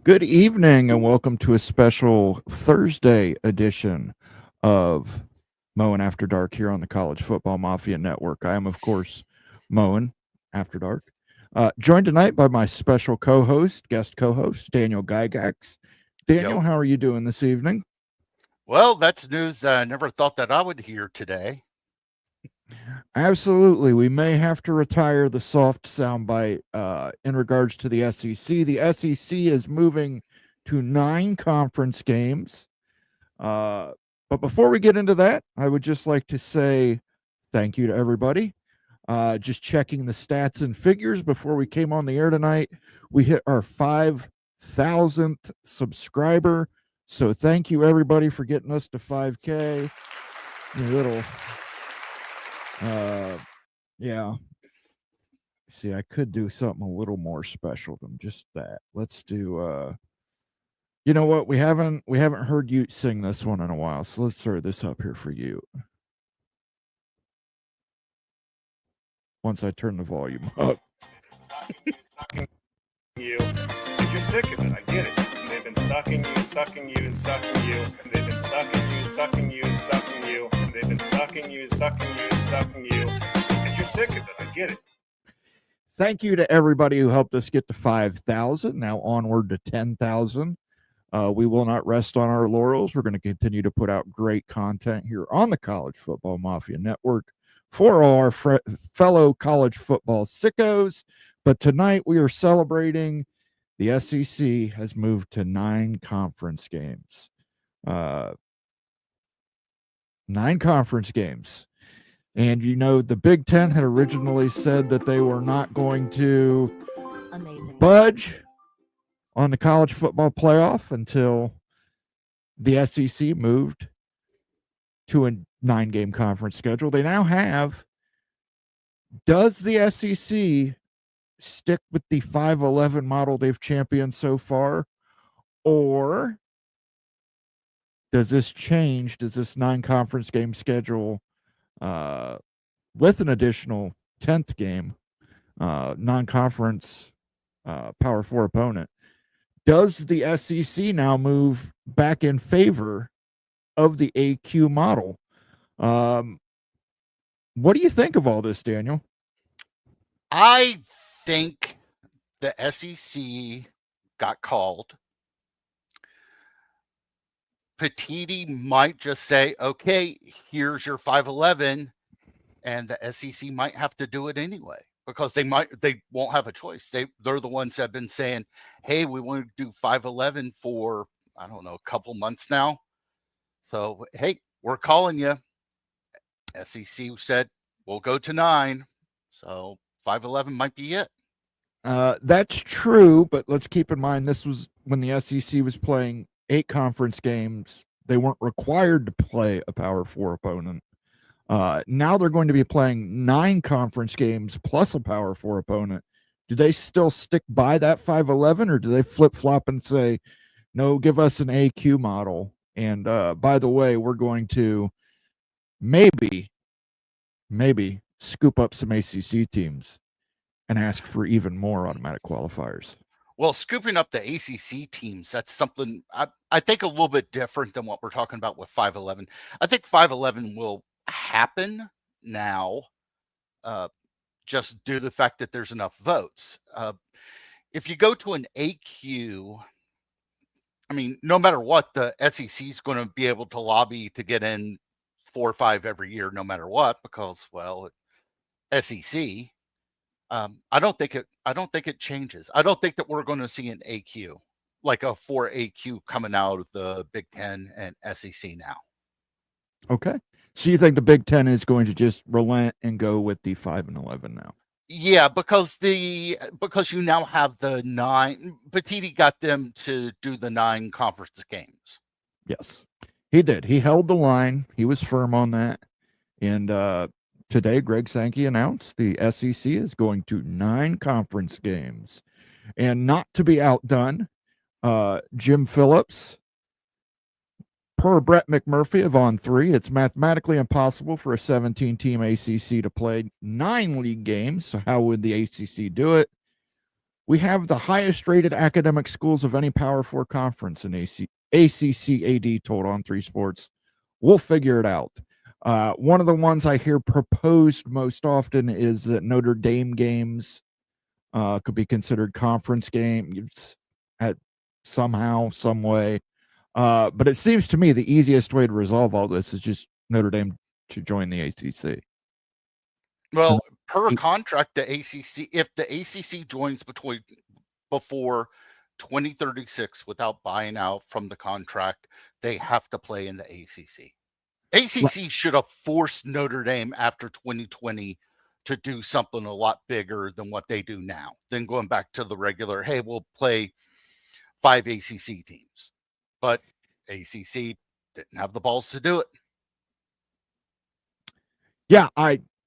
Good evening and welcome to a special Thursday edition of Moen After Dark here on the College Football Mafia Network. I am, of course, Moen After Dark. Joined tonight by my special guest co-host, Daniel Gygax. Daniel, Yo. how are you doing this evening? Well, that's news I never thought that I would hear today. Absolutely. We may have to retire the soft soundbite in regards to the SEC. The SEC is moving to 9 conference games. But before we get into that, I would just like to say thank you to everybody. Just checking the stats and figures before we came on the air tonight. We hit our 5,000th subscriber. So thank you, everybody, for getting us to 5K. A little, yeah. See, I could do something a little more special than just that. Let's do, you know what? We haven't heard you sing this one in a while, so let's throw this up here for you. Once I turn the volume up. Sucking you. And you're sick of it. I get it. And they've been sucking you, sucking you, and sucking you. And they've been sucking you, sucking you, and sucking you. And they've been sucking you, sucking you, and sucking you. And you're sick of it. I get it. Thank you to everybody who helped us get to 5,000. Now onward to 10,000. We will not rest on our laurels. We're going to continue to put out great content here on the College Football Mafia Network for all our fellow college football sickos. But tonight we are celebrating the SEC has moved to 9 conference games. 9 conference games. And you know, the Big Ten had originally said that they were not going to budge on the college football playoff until the SEC moved to a 9-game conference schedule. They now have. Does the SEC stick with the 5-11 model they've championed so far? Or does this change? Does this 9-conference game schedule with an additional 10th game, non-conference Power 4 opponent, does the SEC now move back in favor of the AQ model? What do you think of all this, Daniel? I think the SEC got called. Petiti might just say, okay, here's your 5-11, and the SEC might have to do it anyway because they won't have a choice. They're the ones that have been saying, hey, we want to do 5-11 for, I don't know, a couple months now. So, hey, we're calling you. SEC said, we'll go to 9. So 5-11 might be it. That's true, but let's keep in mind this was when the SEC was playing 8 conference games. They weren't required to play a Power 4 opponent. Now they're going to be playing 9 conference games plus a Power 4 opponent. Do they still stick by that 5-11, or do they flip-flop and say, no, give us an AQ model? And by the way, we're going to maybe scoop up some ACC teams and ask for even more automatic qualifiers. Well, scooping up the ACC teams, that's something I think a little bit different than what we're talking about with 5-11. I think 5-11 will happen now just due to the fact that there's enough votes. If you go to an AQ, I mean, no matter what, the SEC is going to be able to lobby to get in 4 or 5 every year, no matter what, because, well, SEC. I don't think it changes. I don't think that we're going to see an AQ, like a 4 AQ coming out of the Big Ten and SEC now. Okay. So you think the Big Ten is going to just relent and go with the 5-11 now? Yeah, because you now have the 9. Petiti got them to do the 9 conference games. Yes, he did. He held the line. He was firm on that. And today, Greg Sankey announced the SEC is going to 9 conference games. And not to be outdone, Jim Phillips, per Brett McMurphy of On 3, it's mathematically impossible for a 17-team ACC to play 9 league games. So how would the ACC do it? We have the highest rated academic schools of any Power 4 conference in ACC told on 3 Sports. We'll figure it out. One of the ones I hear proposed most often is that Notre Dame games could be considered conference games at somehow, some way. But it seems to me the easiest way to resolve all this is just Notre Dame to join the ACC. Well, per contract, the ACC, if the ACC joins before 2036 without buying out from the contract, they have to play in the ACC. ACC should have forced Notre Dame after 2020 to do something a lot bigger than what they do now, than going back to the regular, hey, we'll play 5 ACC teams. But ACC didn't have the balls to do it. Yeah,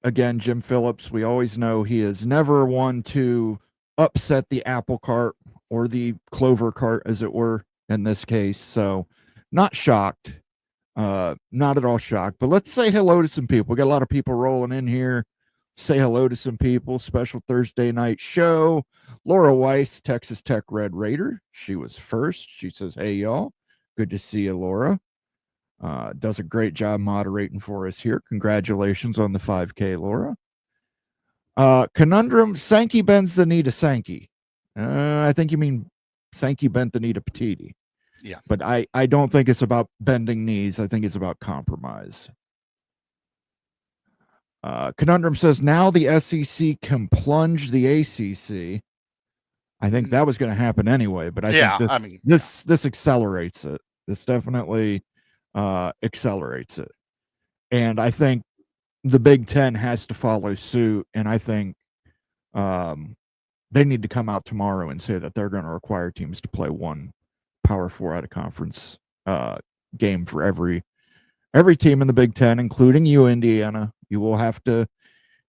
again, Jim Phillips, we always know he is never one to upset the apple cart or the clover cart, as it were, in this case. So not shocked, not at all shocked, but let's say hello to some people. We got a lot of people rolling in here. Say hello to some people. Special Thursday night show. Laura Weiss, Texas Tech Red Raider. She was first. She says, hey, y'all. Good to see you, Laura. Does a great job moderating for us here. Congratulations on the 5K, Laura. Conundrum, Sankey bends the knee to Sankey. I think you mean Sankey bent the knee to Petiti. Yeah. But I don't think it's about bending knees. I think it's about compromise. Conundrum says, now the SEC can plunge the ACC. I think that was going to happen anyway, but I think this accelerates it. This definitely accelerates it. And I think the Big Ten has to follow suit. And I think they need to come out tomorrow and say that they're going to require teams to play one Power 4 out of conference game for every team in the Big Ten, including you, Indiana. You will have to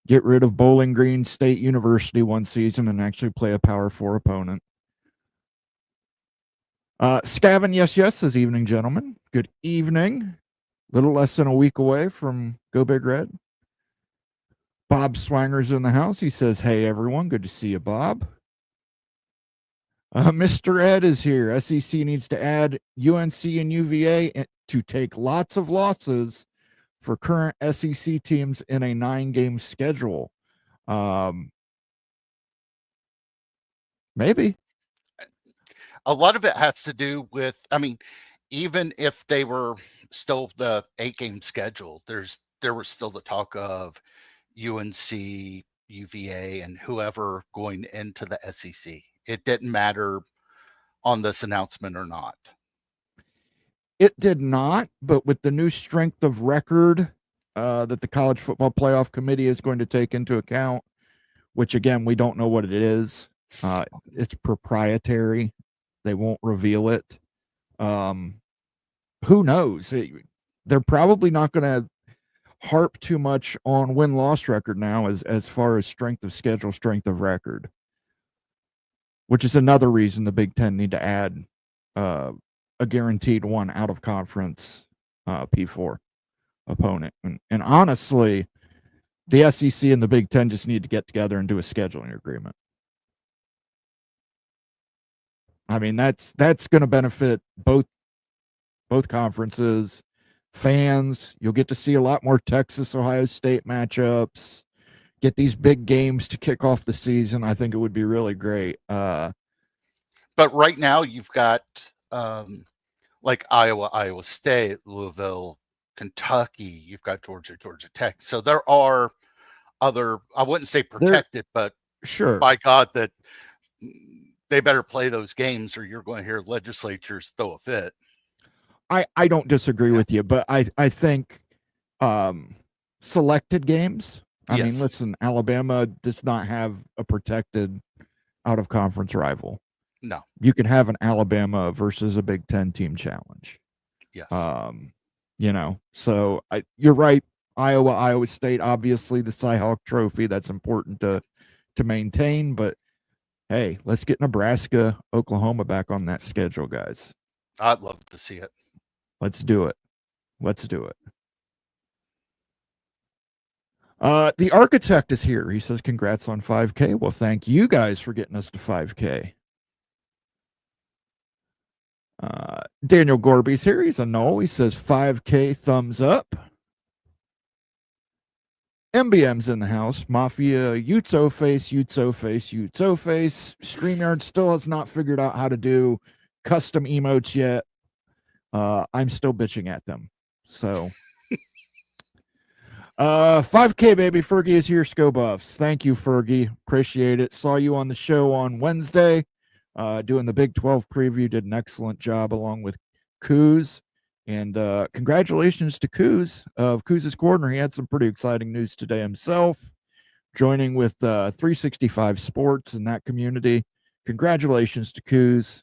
get rid of Bowling Green State University one season and actually play a Power 4 opponent. Scavin, yes, says evening, gentlemen. Good evening. Little less than a week away from Go Big Red. Bob Swanger's in the house. He says, hey, everyone. Good to see you, Bob. Mr. Ed is here. SEC needs to add UNC and UVA to take lots of losses for current SEC teams in a 9-game schedule. Maybe. A lot of it has to do with, even if they were still the 8-game schedule, there was still the talk of UNC, UVA, and whoever going into the SEC. It didn't matter on this announcement or not. It did not, but with the new strength of record that the College Football Playoff Committee is going to take into account, which, again, we don't know what it is. It's proprietary. They won't reveal it. Who knows? They're probably not going to harp too much on win-loss record now as far as strength of schedule, strength of record, which is another reason the Big Ten need to add a guaranteed one out-of-conference P4 opponent. And honestly, the SEC and the Big Ten just need to get together and do a scheduling agreement. I mean, that's going to benefit both conferences, fans. You'll get to see a lot more Texas-Ohio State matchups, get these big games to kick off the season. I think it would be really great. But right now you've got like Iowa, Iowa State, Louisville, Kentucky. You've got Georgia, Georgia Tech. So there are other, I wouldn't say protected, but sure, by God, that they better play those games or you're going to hear legislatures throw a fit. I don't disagree with you, but I think selected games. I mean, listen, Alabama does not have a protected out-of-conference rival. No. You can have an Alabama versus a Big Ten team challenge. Yes. So you're right. Iowa, Iowa State, obviously the Cy-Hawk Trophy, that's important to maintain, but hey, let's get Nebraska, Oklahoma back on that schedule, guys. I'd love to see it. Let's do it. The architect is here. He says, congrats on 5K. Well, thank you guys for getting us to 5K. Daniel Gorby's here. He's a no. He says 5K thumbs up. MBM's in the house. Mafia, Utso face. StreamYard still has not figured out how to do custom emotes yet. I'm still bitching at them. So 5K baby. Fergie is here. Sco Buffs. Thank you, Fergie. Appreciate it. Saw you on the show on Wednesday, doing the Big 12 preview. Did an excellent job along with Coos. And congratulations to Coos of Coos' Corner. He had some pretty exciting news today himself, joining with 365 Sports in that community. Congratulations to Coos,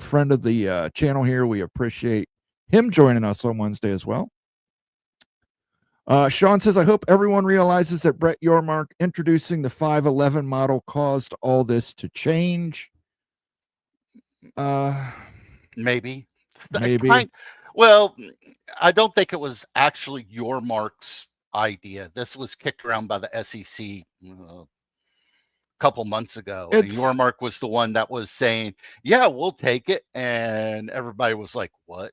friend of the channel here. We appreciate him joining us on Wednesday as well. Sean says, I hope everyone realizes that Brett Yormark introducing the 511 model caused all this to change. Maybe. Maybe. Well, I don't think it was actually Yormark's idea. This was kicked around by the SEC a couple months ago. And Yormark was the one that was saying, yeah, we'll take it. And everybody was like, what?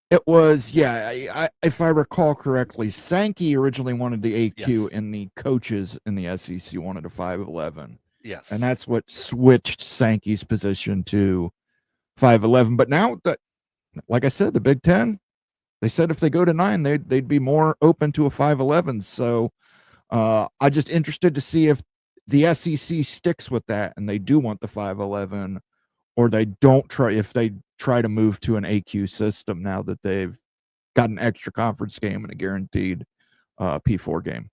It was, yeah, if I recall correctly, Sankey originally wanted the AQ, Yes. and the coaches in the SEC wanted a 511. Yes. And that's what switched Sankey's position to 511. But now, like I said, the Big Ten, they said if they go to 9, they'd be more open to a 511. So I'm just interested to see if the SEC sticks with that and they do want the 511, or they don't try, if they try to move to an AQ system now that they've got an extra conference game and a guaranteed P4 game.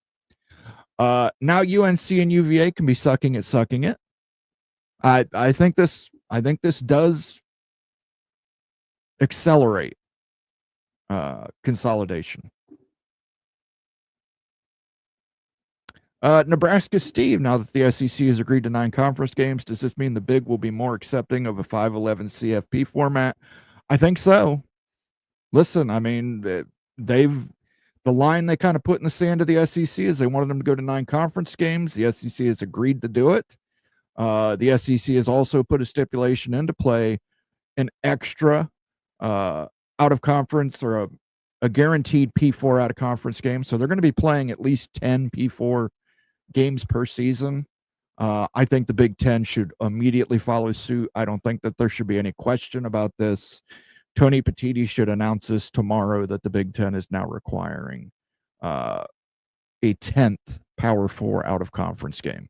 Now UNC and UVA can be sucking it. I think this does accelerate consolidation. Nebraska Steve, now that the SEC has agreed to 9 conference games, does this mean the Big will be more accepting of a 511 CFP format? I think so. Listen, I mean, the line they kind of put in the sand of the SEC is they wanted them to go to 9 conference games. The SEC has agreed to do it. The SEC has also put a stipulation into play, an extra out of conference or a guaranteed P4 out of conference game. So they're going to be playing at least 10 P4 games per season. I think the Big Ten should immediately follow suit. I don't think that there should be any question about this. Tony Petitti should announce this tomorrow that the Big Ten is now requiring a 10th Power 4 out of conference game.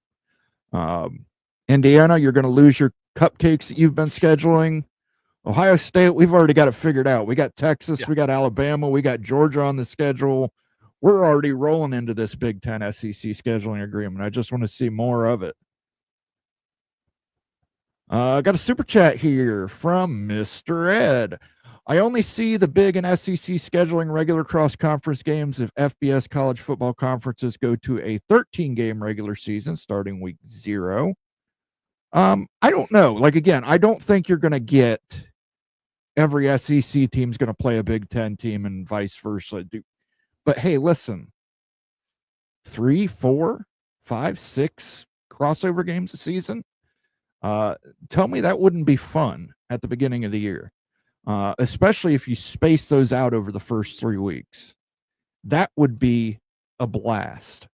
Indiana, you're going to lose your cupcakes that you've been scheduling. Ohio State, we've already got it figured out. We got Texas, we got Alabama, we got Georgia on the schedule. We're already rolling into this Big Ten SEC scheduling agreement. I just want to see more of it. I got a super chat here from Mr. Ed. I only see the Big and SEC scheduling regular cross-conference games if FBS college football conferences go to a 13-game regular season starting week 0. I don't know. Like, again, I don't think you're going to get every SEC team's going to play a Big Ten team and vice versa. But hey, listen, 3, 4, 5, 6 crossover games a season. Tell me that wouldn't be fun at the beginning of the year, especially if you space those out over the first 3 weeks. That would be a blast.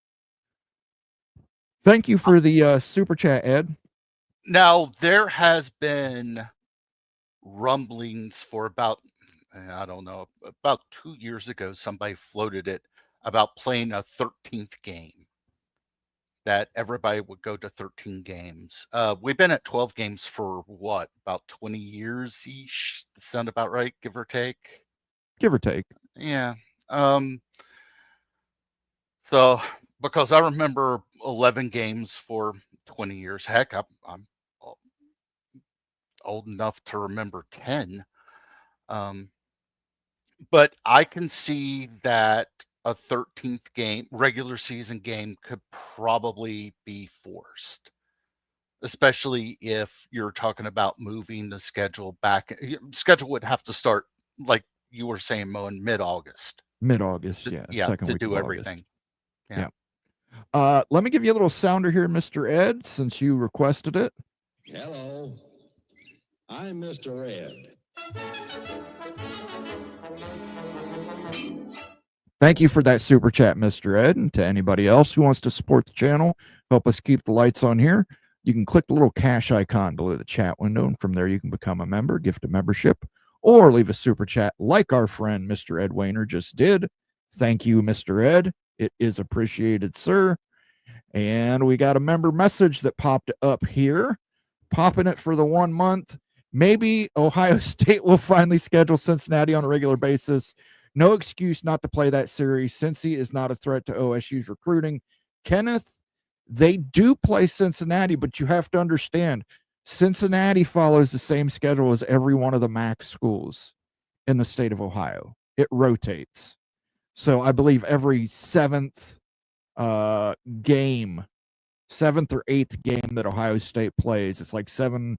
Thank you for the super chat, Ed. Now, there has been rumblings for about, I don't know, about 2 years ago, somebody floated it about playing a 13th game, that everybody would go to 13 games. We've been at 12 games for what, about 20 years each? Sound about right, give or take? Give or take. Yeah. So, because I remember 11 games for 20 years. Heck, I'm old enough to remember 10. But I can see that a 13th game, regular season game, could probably be forced, especially if you're talking about moving the schedule back. Schedule would have to start, like you were saying, Mo, in mid-August. Mid-August, yeah. Yeah, second to week do of everything. Yeah. Let me give you a little sounder here, Mr. Ed, since you requested it. Hello, I'm Mr. Ed. Thank you for that super chat, Mr. Ed. And to anybody else who wants to support the channel, help us keep the lights on here, you can click the little cash icon below the chat window, and from there you can become a member, gift a membership, or leave a super chat like our friend Mr. Ed Wayner just did. Thank you, Mr. Ed. It is appreciated, sir. And we got a member message that popped up here, popping it for the 1 month. Maybe Ohio State will finally schedule Cincinnati on a regular basis. No excuse not to play that series. Cincy is not a threat to OSU's recruiting. Kenneth, they do play Cincinnati, but you have to understand, Cincinnati follows the same schedule as every one of the MAC schools in the state of Ohio. It rotates. So I believe every seventh or eighth game that Ohio State plays, it's like 7.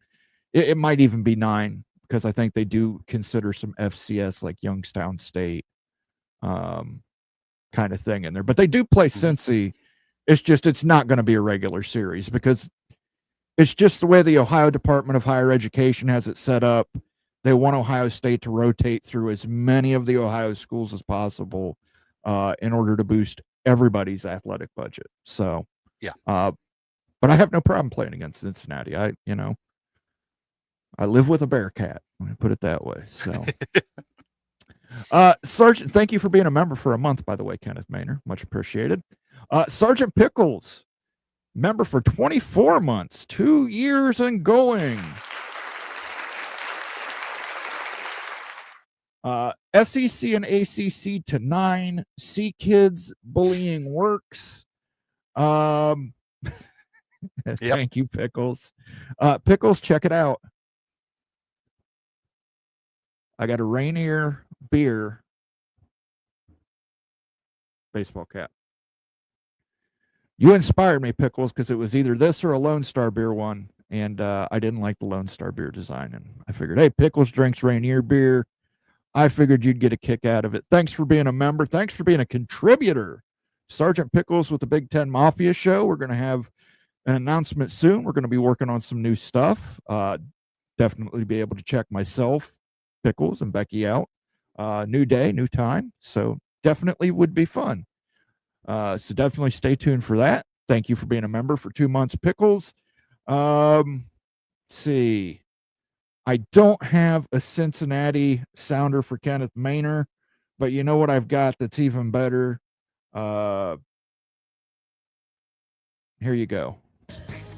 It might even be 9, because I think they do consider some FCS like Youngstown State kind of thing in there. But they do play Cincy. It's not going to be a regular series, because it's just the way the Ohio Department of Higher Education has it set up. They want Ohio State to rotate through as many of the Ohio schools as possible in order to boost everybody's athletic budget. So, yeah. But I have no problem playing against Cincinnati. I live with a Bearcat. Let me put it that way. So, Sergeant, thank you for being a member for a month, by the way, Kenneth Maynor. Much appreciated. Sergeant Pickles, member for 24 months, 2 years and going. SEC and ACC to 9. See kids, bullying works. Thank you, Pickles. Pickles, check it out. I got a Rainier beer baseball cap. You inspired me, Pickles, because it was either this or a Lone Star beer one, and I didn't like the Lone Star beer design, and I figured, hey, Pickles drinks Rainier beer. I figured you'd get a kick out of it. Thanks for being a member. Thanks for being a contributor. Sergeant Pickles with the Big Ten Mafia show. We're going to have an announcement soon. We're going to be working on some new stuff. Definitely be able to check myself, Pickles, and Becky out. New day, new time. So definitely would be fun. So definitely stay tuned for that. Thank you for being a member for 2 months, Pickles. Let's see. I don't have a Cincinnati sounder for Kenneth Maynor, but you know what I've got that's even better? Here you go.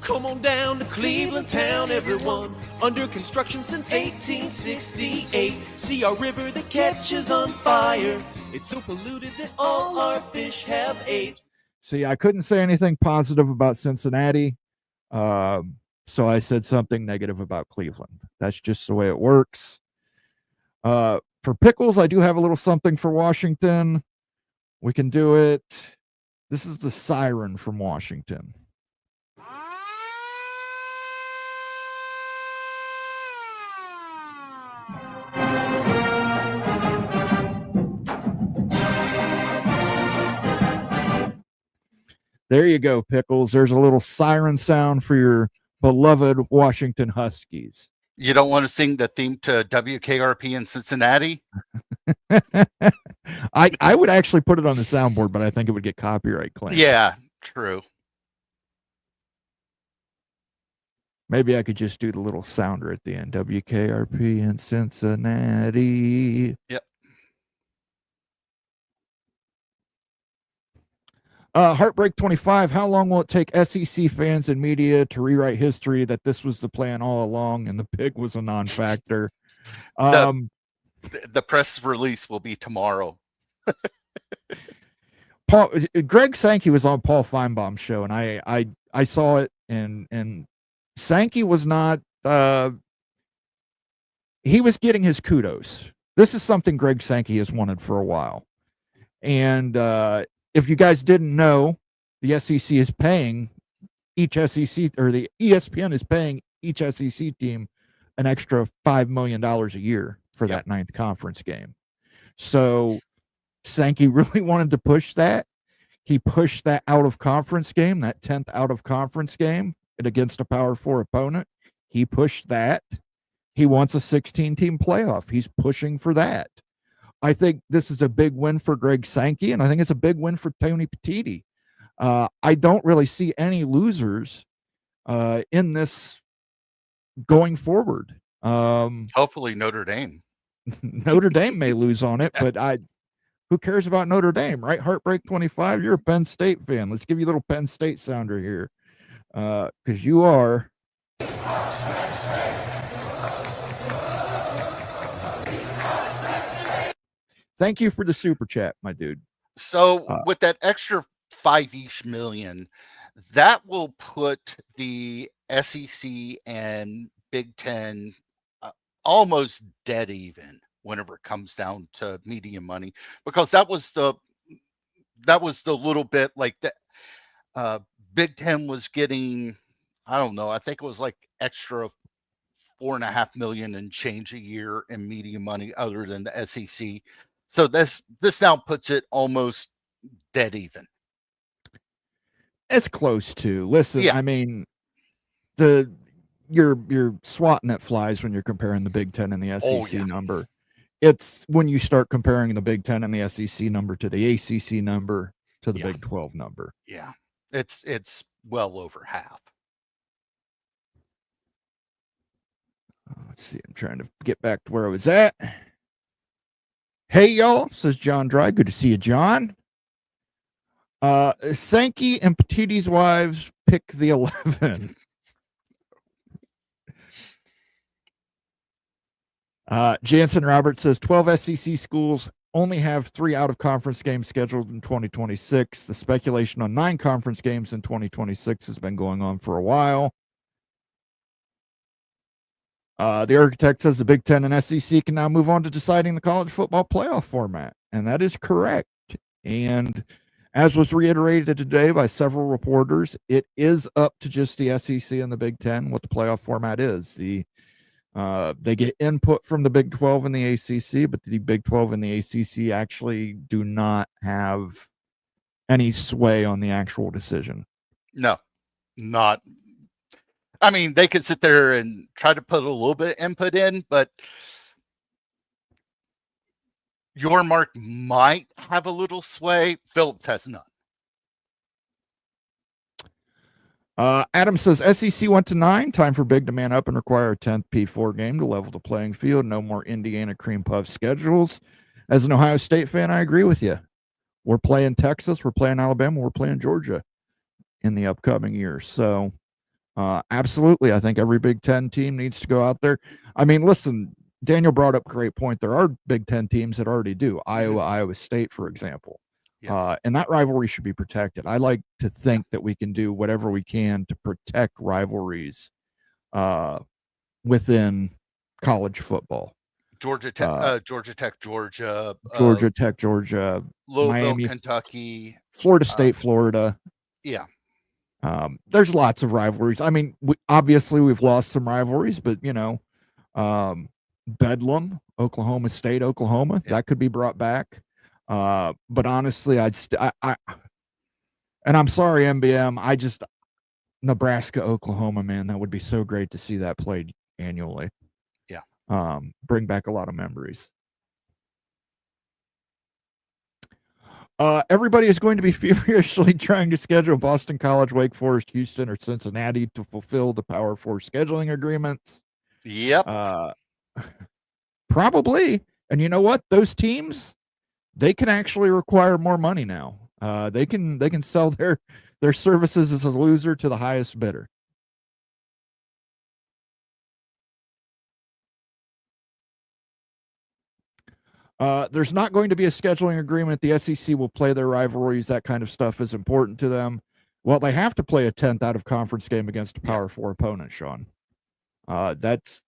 Come on down to Cleveland town, everyone. Under construction since 1868. See our river that catches on fire. It's so polluted that all our fish have AIDS. See, I couldn't say anything positive about Cincinnati. So I said something negative about Cleveland. That's just the way it works. For Pickles, I do have a little something for Washington. We can do it. This is the siren from Washington. There you go, Pickles. There's a little siren sound for your beloved Washington Huskies. You don't want to sing the theme to WKRP in Cincinnati? I would actually put it on the soundboard, but I think it would get copyright claim. Yeah, true. Maybe I could just do the little sounder at the end. WKRP in Cincinnati. Yep. Heartbreak 25. How long will it take SEC fans and media to rewrite history that this was the plan all along and the pig was a non-factor? The press release will be tomorrow. Greg Sankey was on Paul Feinbaum's show, and I saw it, and Sankey was not. He was getting his kudos. This is something Greg Sankey has wanted for a while, and if you guys didn't know, the SEC is paying each SEC, or the ESPN is paying each SEC team an extra $5 million a year for that 9th conference game. So Sankey really wanted to push that. He pushed that out of conference game, that 10th out of conference game against a Power 4 opponent. He pushed that. He wants a 16-team playoff. He's pushing for that. I think this is a big win for Greg Sankey, and I think it's a big win for Tony Petitti. I don't really see any losers in this going forward. Hopefully Notre Dame. Notre Dame may lose on it, but who cares about Notre Dame, right? Heartbreak 25, you're a Penn State fan. Let's give you a little Penn State sounder here, because you are. Thank you for the super chat, my dude. So with that extra 5-ish million, that will put the SEC and Big Ten almost dead even whenever it comes down to media money, because that was the little bit like that. Big Ten was getting, I don't know, I think it was like extra $4.5 million and change a year in media money other than the SEC. So this now puts it almost dead even. It's close to. Listen, Yeah. I mean, you're swatting at flies when you're comparing the Big Ten and the SEC number. It's when you start comparing the Big Ten and the SEC number to the ACC number to the Big 12 number. Yeah, it's well over half. Let's see. I'm trying to get back to where I was at. Hey, y'all, says John Dry. Good to see you, John. Sankey and Petitti's wives pick the 11. Jansen Roberts says 12 SEC schools only have 3 out-of-conference games scheduled in 2026. The speculation on 9 conference games in 2026 has been going on for a while. The architect says the Big Ten and SEC can now move on to deciding the college football playoff format, and that is correct. And as was reiterated today by several reporters, it is up to just the SEC and the Big Ten what the playoff format is. They get input from the Big 12 and the ACC, but the Big 12 and the ACC actually do not have any sway on the actual decision. No, not. I mean, they could sit there and try to put a little bit of input in, but your mark might have a little sway. Phillips has none. Adam says SEC went to 9. Time for Big to man up and require a 10th P4 game to level the playing field. No more Indiana cream puff schedules. As an Ohio State fan, I agree with you. We're playing Texas, we're playing Alabama, we're playing Georgia in the upcoming years. So absolutely, I think every Big Ten team needs to go out there. I mean, listen, Daniel brought up a great point. There are Big Ten teams that already do. Iowa State, for example. Yes. And that rivalry should be protected. I like to think that we can do whatever we can to protect rivalries within college football. Georgia Tech, Georgia, Louisville, Miami, Kentucky, Florida State, Florida. Yeah. There's lots of rivalries. I mean, obviously we've lost some rivalries, but Bedlam, Oklahoma State, Oklahoma, that could be brought back. But honestly, and I'm sorry, MBM, Nebraska, Oklahoma, man, that would be so great to see that played annually. Yeah. Bring back a lot of memories. Everybody is going to be feverishly trying to schedule Boston College, Wake Forest, Houston, or Cincinnati to fulfill the Power 4 scheduling agreements. Yep. Probably. And you know what? Those teams, they can actually require more money now. They can sell their services as a loser to the highest bidder. There's not going to be a scheduling agreement. The SEC will play their rivalries. That kind of stuff is important to them. Well, they have to play a 10th out of conference game against a Power 4 opponent, Sean. That's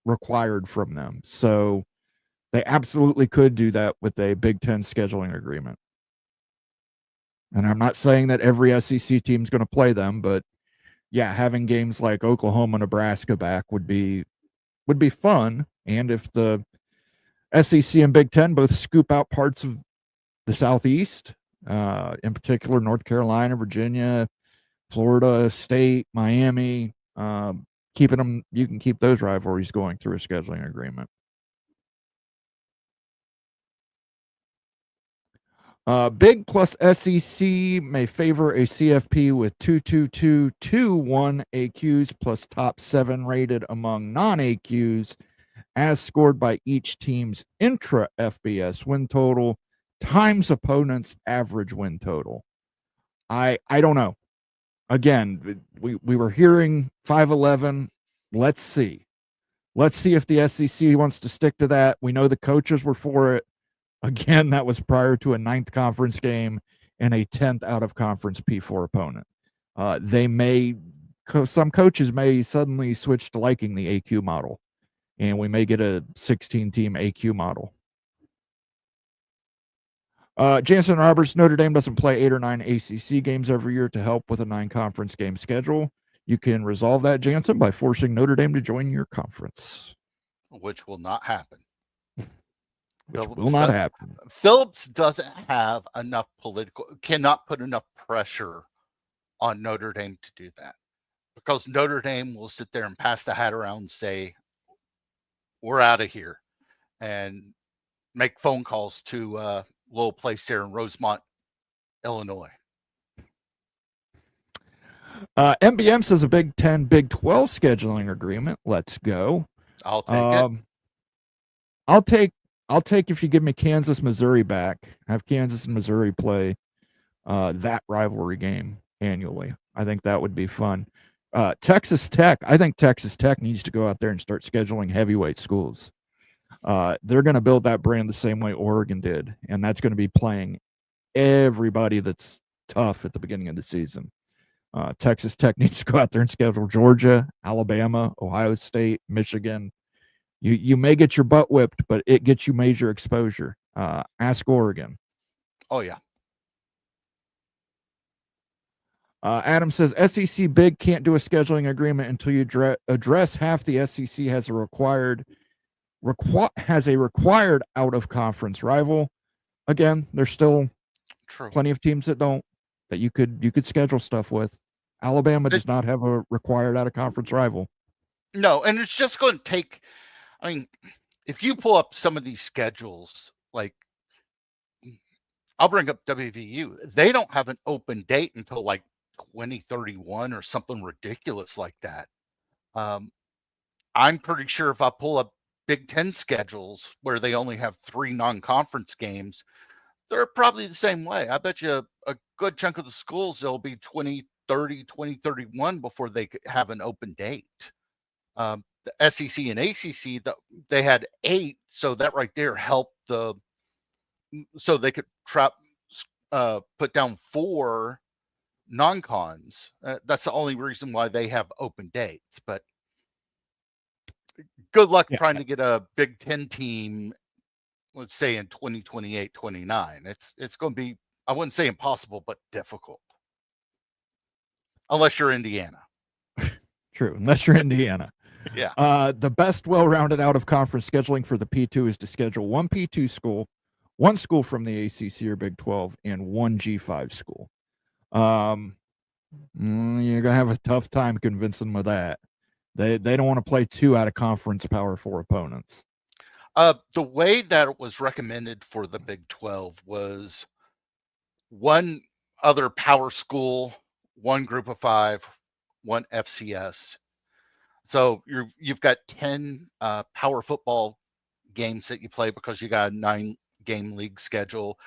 required from them. So they absolutely could do that with a Big Ten scheduling agreement. And I'm not saying that every SEC team is going to play them, but yeah, having games like Oklahoma, Nebraska back would be fun. And if the SEC and Big Ten both scoop out parts of the Southeast, in particular North Carolina, Virginia, Florida State, Miami. Keeping them, you can keep those rivalries going through a scheduling agreement. Big plus SEC may favor a CFP with 22221 AQs plus top 7 rated among non-AQs as scored by each team's intra FBS win total times opponent's average win total. I don't know. Again, we were hearing 511. Let's see. Let's see if the SEC wants to stick to that. We know the coaches were for it. Again, that was prior to a 9th conference game and a 10th out of conference P4 opponent. Some coaches may suddenly switch to liking the AQ model, and we may get a 16-team AQ model. Jansen Roberts, Notre Dame doesn't play 8 or 9 ACC games every year to help with a 9-conference game schedule. You can resolve that, Jansen, by forcing Notre Dame to join your conference. Which will not happen. Will not happen. Phillips doesn't have enough cannot put enough pressure on Notre Dame to do that. Because Notre Dame will sit there and pass the hat around and say, we're out of here. And make phone calls to a little place there in Rosemont, Illinois. MBM says a Big 10, Big 12 scheduling agreement. Let's go. I'll take it. I'll take if you give me Kansas, Missouri back. Have Kansas and Missouri play that rivalry game annually. I think that would be fun. Texas Tech. I think Texas Tech needs to go out there and start scheduling heavyweight schools. They're going to build that brand the same way Oregon did, and that's going to be playing everybody that's tough at the beginning of the season. Texas Tech needs to go out there and schedule Georgia, Alabama, Ohio State, Michigan. You may get your butt whipped, but it gets you major exposure. Ask Oregon. Oh, yeah. Adam says SEC Big can't do a scheduling agreement until you address half the SEC has a required out of conference rival. Again, there's still plenty of teams that you could schedule stuff with. Alabama does not have a required out of conference rival. No, and it's just going to take. I mean, if you pull up some of these schedules, like I'll bring up WVU, they don't have an open date until like 2031 or something ridiculous like that. I'm pretty sure if I pull up Big Ten schedules where they only have 3 non-conference games, they're probably the same way. I bet you a good chunk of the schools, they'll be 2030, 2031 before they have an open date. The SEC and ACC, they had 8, so that right there helped so they could put down 4 non-cons. That's the only reason why they have open dates. But good luck trying to get a Big Ten team, let's say in 2028, 29. It's going to be, I wouldn't say impossible, but difficult. Unless you're Indiana. True, unless you're Indiana. Yeah. The best well-rounded out-of-conference scheduling for the P2 is to schedule 1 P2 school, 1 school from the ACC or Big 12, and 1 G5 school. You're going to have a tough time convincing them of that. They don't want to play 2 out-of-conference Power 4 opponents. The way that it was recommended for the Big 12 was 1 other power school, 1 group of 5, 1 FCS. So you've got 10 power football games that you play because you got a 9-game league schedule.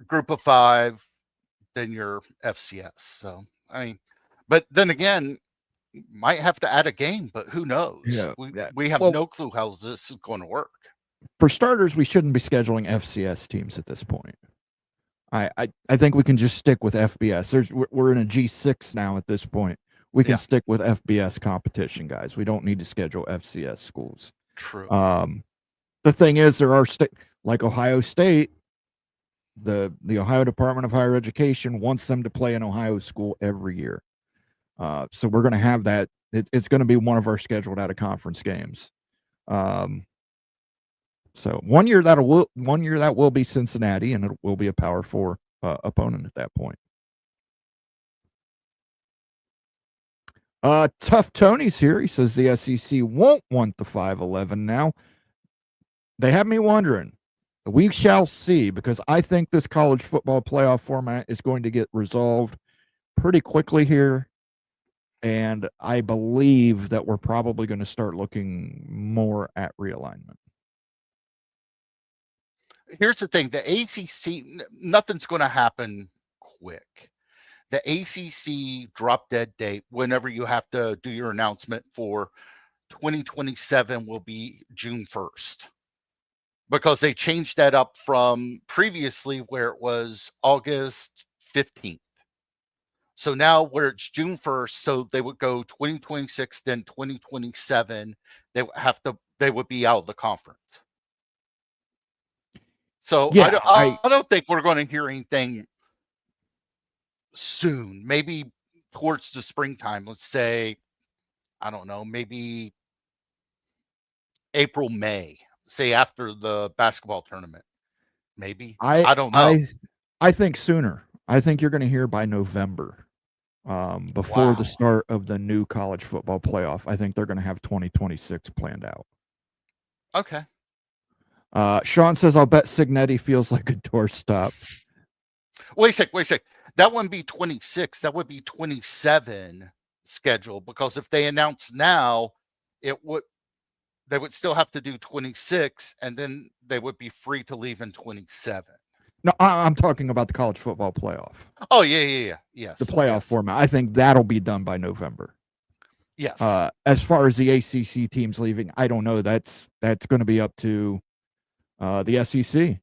Group of 5, then your FCS. So I mean, but then again, you might have to add a game, but who knows? Yeah, we have no clue how this is going to work. For starters, we shouldn't be scheduling FCS teams at this point. I think we can just stick with FBS. We're in a G6 now at this point. We can stick with FBS competition, guys. We don't need to schedule FCS schools. True. The thing is, there are like Ohio State, the Ohio Department of Higher Education wants them to play an Ohio school every year. So we're going to have that. It's going to be one of our scheduled out of conference games. So one year that will be Cincinnati, and it will be a Power 4 opponent at that point. Tough Tony's here. He says the SEC won't want the 5-11 now. They have me wondering. We shall see, because I think this college football playoff format is going to get resolved pretty quickly here. And I believe that we're probably going to start looking more at realignment. Here's the thing. The ACC, nothing's going to happen quick. The ACC drop dead date, whenever you have to do your announcement for 2027, will be June 1st. Because they changed that up from previously where it was August 15th. So now where it's June 1st, so they would go 2026, then 2027, they would be out of the conference. So Yeah, I don't think we're going to hear anything soon. Maybe towards the springtime, let's say, I don't know, maybe April, May, say after the basketball tournament. Maybe. I don't know. I think sooner. I think you're going to hear by November, before the start of the new college football playoff. I think they're going to have 2026 planned out. Okay. Sean says, I'll bet Signetti feels like a doorstop. Wait a sec. That wouldn't be 26. That would be 27 schedule, because if they announce now, they would still have to do 26, and then they would be free to leave in 27. No, I'm talking about the college football playoff. Oh, yeah. Yes. The playoff format. I think that'll be done by November. Yes. As far as the ACC teams leaving, I don't know. That's going to be up to the SEC.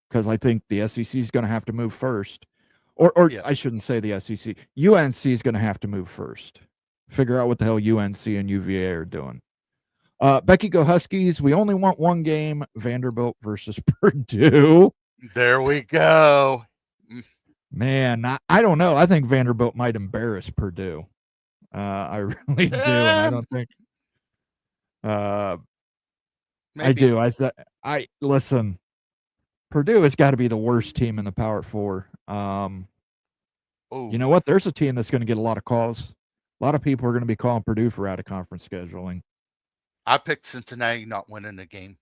Because I think the SEC is going to have to move first. Or yes. I shouldn't say the SEC. UNC is going to have to move first. Figure out what the hell UNC and UVA are doing. Becky, go Huskies. We only want one game. Vanderbilt versus Purdue. There we go. Man, I don't know. I think Vanderbilt might embarrass Purdue. I really do. And I don't think. I do. Listen. Purdue has got to be the worst team in the Power 4. You know what? There's a team that's going to get a lot of calls. A lot of people are going to be calling Purdue for out of conference scheduling. I picked Cincinnati not winning the game.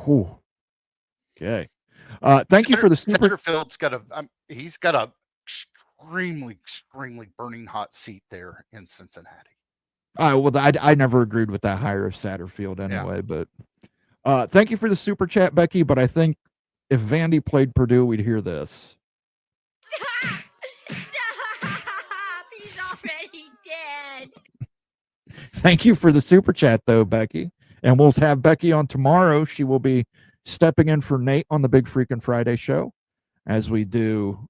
Whew. Okay. Thank you for the super. Satterfield's got he's got a extremely burning hot seat there in Cincinnati. Well, I never agreed with that hire of Satterfield anyway, but thank you for the super chat, Becky. But I think if Vandy played Purdue, we'd hear this. Stop! He's already dead. Thank you for the super chat, though, Becky. And we'll have Becky on tomorrow. She will be stepping in for Nate on the Big Freakin' Friday show as we do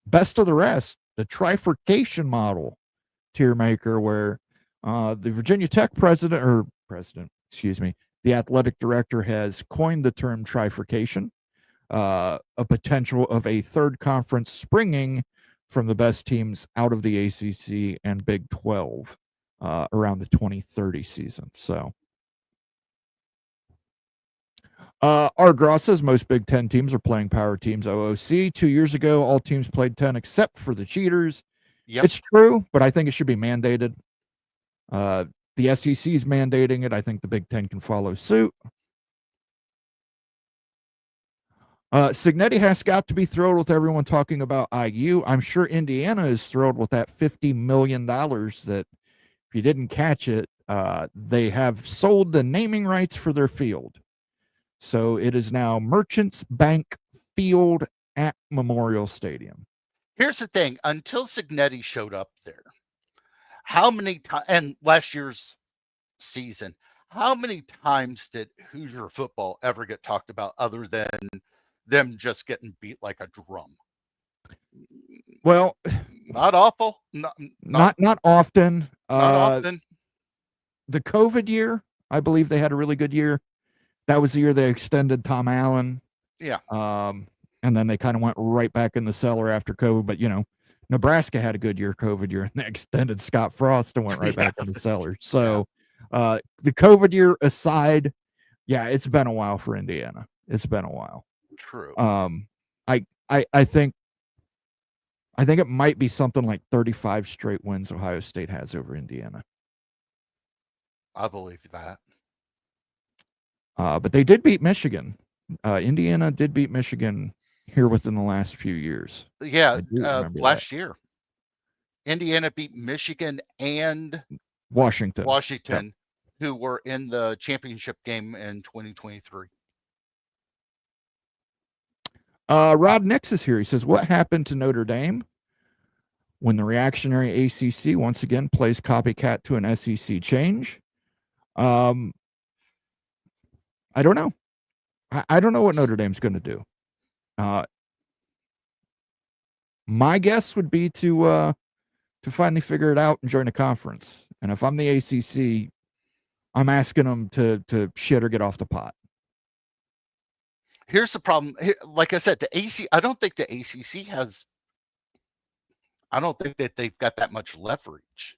Best of the Rest, the trifurcation model tier maker, where the Virginia Tech the athletic director has coined the term trifurcation, a potential of a third conference springing from the best teams out of the ACC and Big 12 around the 2030 season. So Argros says most Big 10 teams are playing power teams OOC. 2 years ago, all teams played 10 except for the cheaters. Yep. It's true, but I think it should be mandated. The SEC is mandating it. I think the Big 10 can follow suit. Signetti has got to be thrilled with everyone talking about IU. I'm sure Indiana is thrilled with that $50 million that, if you didn't catch it, they have sold the naming rights for their field. So it is now Merchants Bank Field at Memorial Stadium. Here's the thing. Until Signetti showed up there, how many times, and last year's season, how many times did Hoosier football ever get talked about other than them just getting beat like a drum? Well, not awful. Not often. Not often. The COVID year, I believe they had a really good year. That was the year they extended Tom Allen. Yeah. And then they kind of went right back in the cellar after COVID. But, Nebraska had a good year, COVID year, and they extended Scott Frost and went right back in the cellar. So the COVID year aside, yeah, it's been a while for Indiana. It's been a while. True. I think it might be something like 35 straight wins Ohio State has over Indiana. I believe that. But they did beat Michigan. Indiana did beat Michigan here within the last few years. Yeah, I do remember last year. Indiana beat Michigan and Washington, who were in the championship game in 2023. Rod Nix is here. He says, what happened to Notre Dame when the reactionary ACC once again plays copycat to an SEC change? I don't know. I don't know what Notre Dame's going to do. My guess would be to finally figure it out and join a conference. And if I'm the ACC, I'm asking them to shit or get off the pot. Here's the problem. Like I said, I don't think the ACC has. I don't think that they've got that much leverage.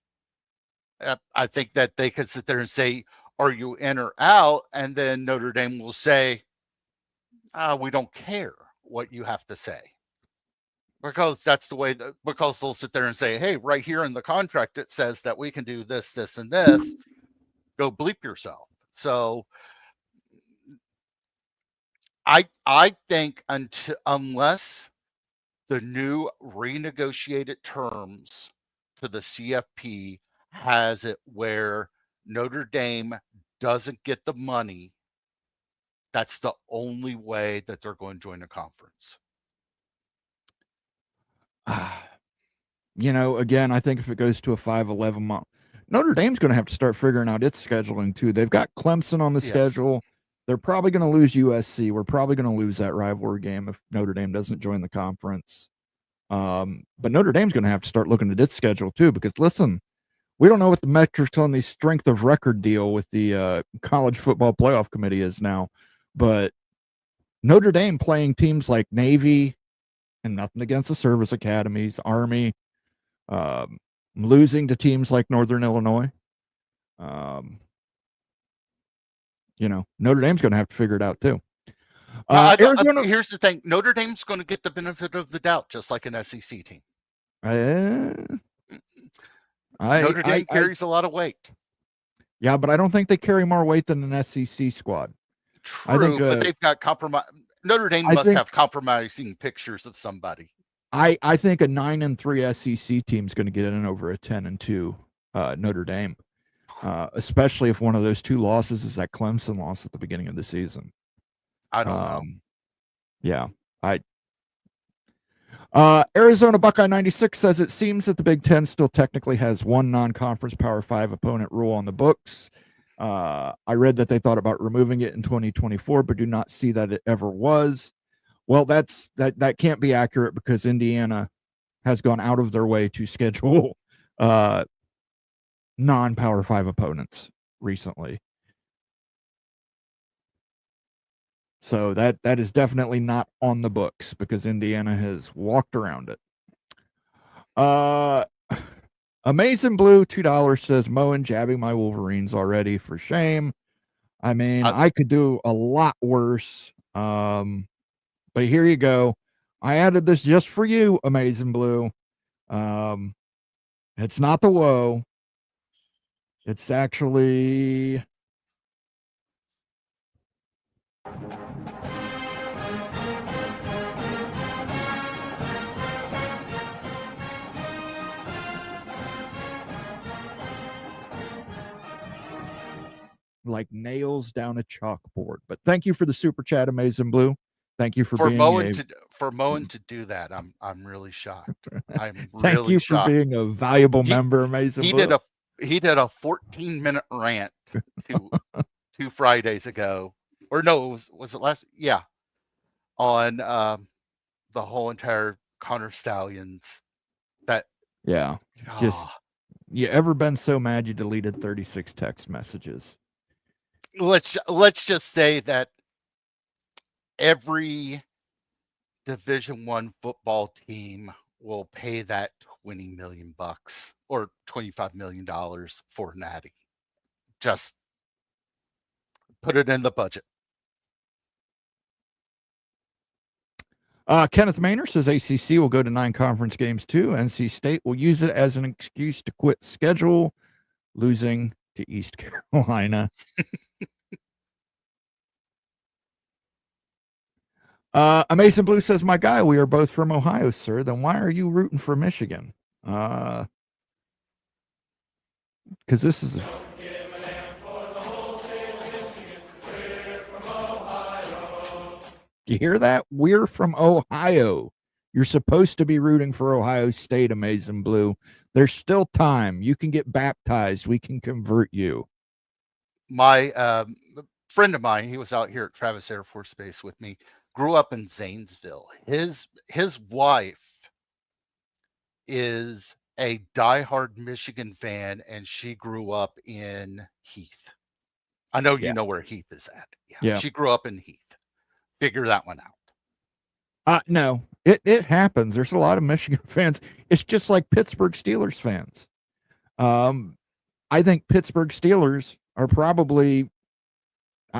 I think that they could sit there and say, "Are you in or out?" And then Notre Dame will say, "We don't care what you have to say," because that's the way. Because they'll sit there and say, "Hey, right here in the contract, it says that we can do this, this, and this. Go bleep yourself." So I think unless the new renegotiated terms to the CFP has it where Notre Dame doesn't get the money, that's the only way that they're going to join a conference. Again, I think if it goes to a 5-11 month, Notre Dame's going to have to start figuring out its scheduling too. They've got Clemson on the schedule. They're probably going to lose USC. We're probably going to lose that rivalry game if Notre Dame doesn't join the conference. But Notre Dame's going to have to start looking at its schedule too, because listen, we don't know what the metrics on the strength of record deal with the college football playoff committee is now, but Notre Dame playing teams like Navy, and nothing against the service academies, Army, losing to teams like Northern Illinois. Notre Dame's going to have to figure it out too. Arizona. Here's the thing: Notre Dame's going to get the benefit of the doubt, just like an SEC team. Notre Dame carries a lot of weight. Yeah, but I don't think they carry more weight than an SEC squad. True, but they've got compromise. Notre Dame must have compromising pictures of somebody. I think a 9-3 SEC team is going to get in over a 10-2 Notre Dame, especially if one of those two losses is that Clemson loss at the beginning of the season. I don't know. Yeah, Arizona Buckeye 96 says it seems that the Big Ten still technically has one non-conference Power 5 opponent rule on the books. I read that they thought about removing it in 2024, but do not see that it ever was. Well, that can't be accurate because Indiana has gone out of their way to schedule non-Power 5 opponents recently. So that is definitely not on the books because Indiana has walked around it. Amazing Blue, $2 says mowing, jabbing my Wolverines already, for shame. I mean, I could do a lot worse. But here you go. I added this just for you, Amazing Blue. It's not the woe. It's actually like nails down a chalkboard. But thank you for the super chat, Amazing Blue. Thank you for being Moen to do that. I'm really shocked. I'm thank really you shocked. For being a valuable member, Amazing Blue. He did a 14-minute rant 2 Fridays ago, or no, was it last? Yeah, on the whole entire Connor Stallions. Just you ever been so mad you deleted 36 text messages? Let's just say that every Division I football team will pay that $20 million or $25 million for Natty. Just put it in the budget. Kenneth Maynard says ACC will go to 9 conference games too. NC State will use it as an excuse to quit schedule, losing to East Carolina. Amazing Blue says, my guy, we are both from Ohio, sir. Then why are you rooting for Michigan? Because this is... You hear that? We're from Ohio. You're supposed to be rooting for Ohio State, Amazing Blue. There's still time. You can get baptized. We can convert you. My friend of mine, he was out here at Travis Air Force Base with me, grew up in Zanesville. His wife is a diehard Michigan fan, and she grew up in Heath. I know you know where Heath is at. Yeah. She grew up in Heath. Figure that one out. No, it happens. There's a lot of Michigan fans. It's just like Pittsburgh Steelers fans. I think Pittsburgh Steelers are probably,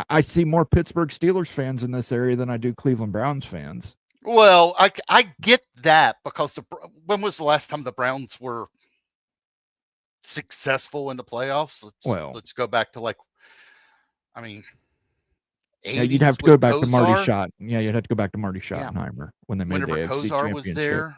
I see more Pittsburgh Steelers fans in this area than I do Cleveland Browns fans. Well, I get that because when was the last time the Browns were successful in the playoffs? Let's go back to yeah, you'd have to go back to Marty Schott. Yeah, you'd have to go back to Marty Schottenheimer when they made the AFC Kozar was there.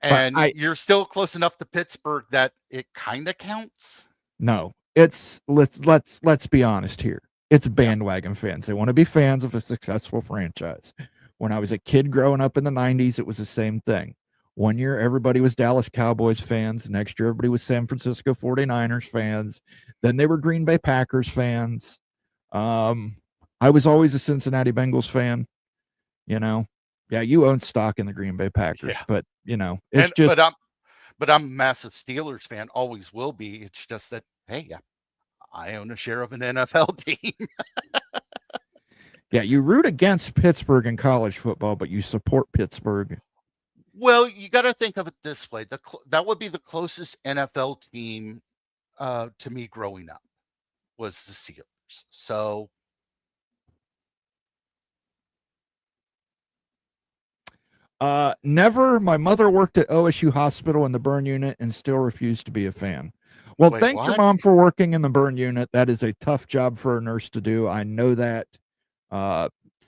And you're still close enough to Pittsburgh that it kind of counts. No, it's let's be honest here. It's bandwagon fans. They want to be fans of a successful franchise. When I was a kid growing up in the 90s, it was the same thing. One year, everybody was Dallas Cowboys fans. Next year, everybody was San Francisco 49ers fans. Then they were Green Bay Packers fans. I was always a Cincinnati Bengals fan. You know, yeah, you own stock in the Green Bay Packers, but you know, it's just. But I'm a massive Steelers fan. Always will be. It's just that, hey, I own a share of an NFL team. Yeah, you root against Pittsburgh in college football, but you support Pittsburgh. Well, you got to think of it this way. That would be the closest NFL team to me growing up was the Steelers. So never. My mother worked at OSU Hospital in the burn unit and still refused to be a fan. Well, thank your mom for working in the burn unit. That is a tough job for a nurse to do. I know that.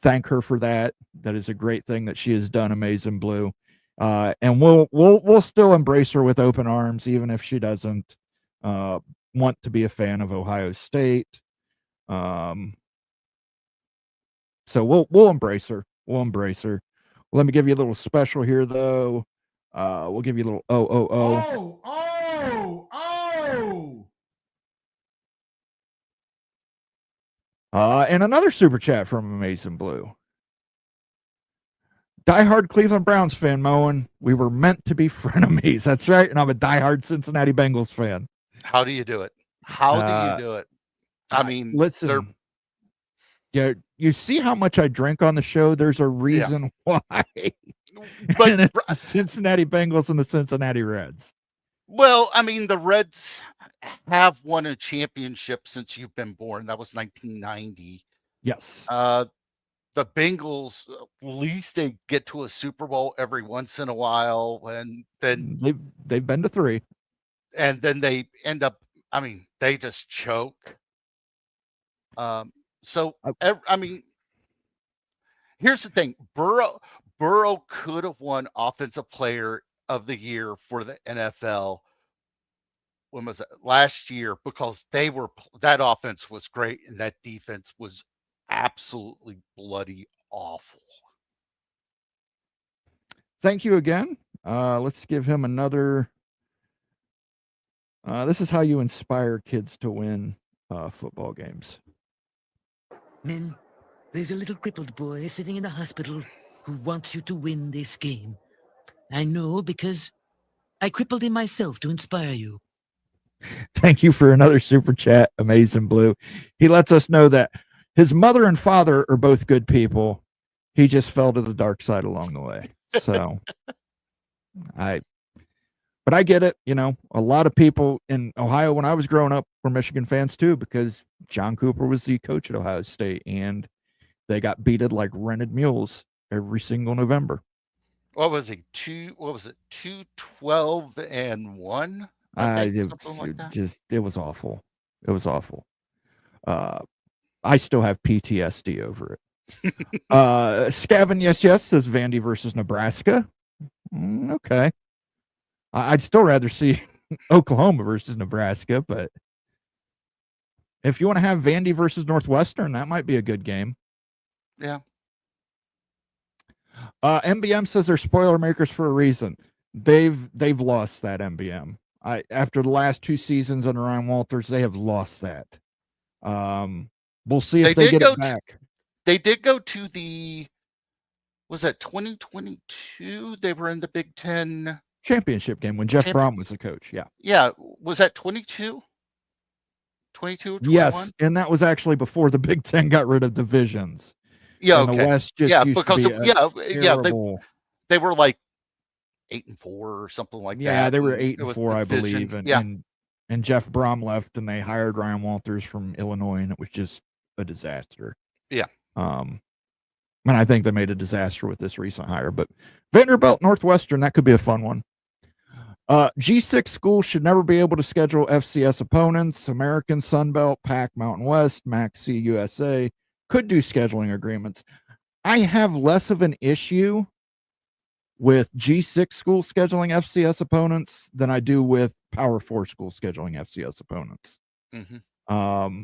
Thank her for that. That is a great thing that she has done, Amazing Blue. And we'll still embrace her with open arms, even if she doesn't want to be a fan of Ohio State. So we'll embrace her. We'll embrace her. Let me give you a little special here, though. We'll give you a little oh. And another super chat from Amazing Blue. Diehard Cleveland Browns fan, Moen. We were meant to be frenemies. That's right. And I'm a diehard Cincinnati Bengals fan. How do you do it? How do you do it? I mean, listen. Yeah, you see how much I drink on the show. There's a reason why. But and it's the Cincinnati Bengals and the Cincinnati Reds. Well, I mean, the Reds have won a championship since you've been born. That was 1990. Yes. The Bengals, at least they get to a Super Bowl every once in a while, and then they've been to 3, and then they end up. I mean, they just choke. So I mean, here's the thing: Burrow could have won Offensive Player of the Year for the NFL. When was it? Last year, because that offense was great and that defense was absolutely bloody awful. Thank you again. Let's give him another. This is how you inspire kids to win football games. Men, there's a little crippled boy sitting in a hospital who wants you to win this game. I know because I crippled him myself to inspire you. Thank you for another super chat, Amazing Blue. He lets us know that his mother and father are both good people. He just fell to the dark side along the way. So but I get it. You know, a lot of people in Ohio when I was growing up were Michigan fans too, because John Cooper was the coach at Ohio State, and they got beated like rented mules every single November. What was it? 2-12-1? I think something like that. It was awful. It was awful. I still have PTSD over it. Scavin, yes, says Vandy versus Nebraska. Okay. I'd still rather see Oklahoma versus Nebraska, but if you want to have Vandy versus Northwestern, that might be a good game. Yeah. MBM says they're spoiler makers for a reason. They've lost that MBM. After the last 2 seasons under Ryan Walters, they have lost that. We'll see if they get it back. They did go to the, was that 2022? They were in the Big Ten championship game when Jeff Brom was the coach. Yeah. Yeah. Was that 22? 22 or 21? Yes. And that was actually before the Big Ten got rid of divisions. Yeah. And okay. the West just used because to be they were like 8-4 or something like that. Yeah, they were 8-4, I believe. And, yeah. and Jeff Brom left and they hired Ryan Walters from Illinois, and it was just a disaster. Yeah. And I think they made a disaster with this recent hire, but Vanderbilt Northwestern, that could be a fun one. G6 schools should never be able to schedule FCS opponents. American, Sunbelt, Pac, Mountain West, MAC-C, USA could do scheduling agreements. I have less of an issue with G6 school scheduling FCS opponents than I do with Power 4 school scheduling FCS opponents. Mm-hmm.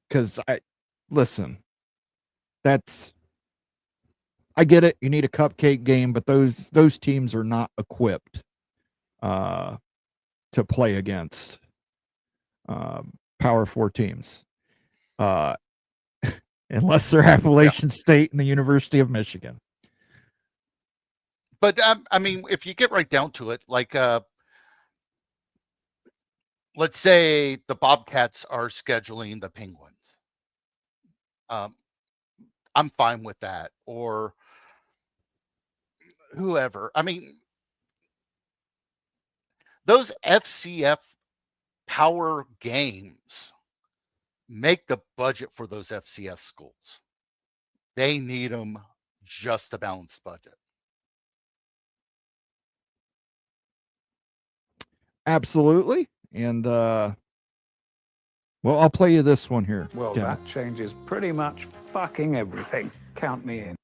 Because I get it. You need a cupcake game, but those teams are not equipped to play against Power 4 teams, unless they're Appalachian State and the University of Michigan. But I mean, if you get right down to it, like let's say the Bobcats are scheduling the Penguins. I'm fine with that, or whoever. I mean, those FCF power games make the budget for those FCS schools. They need them just to balance budget. Absolutely. And well, I'll play you this one here. Well, that changes pretty much fucking everything. Count me in.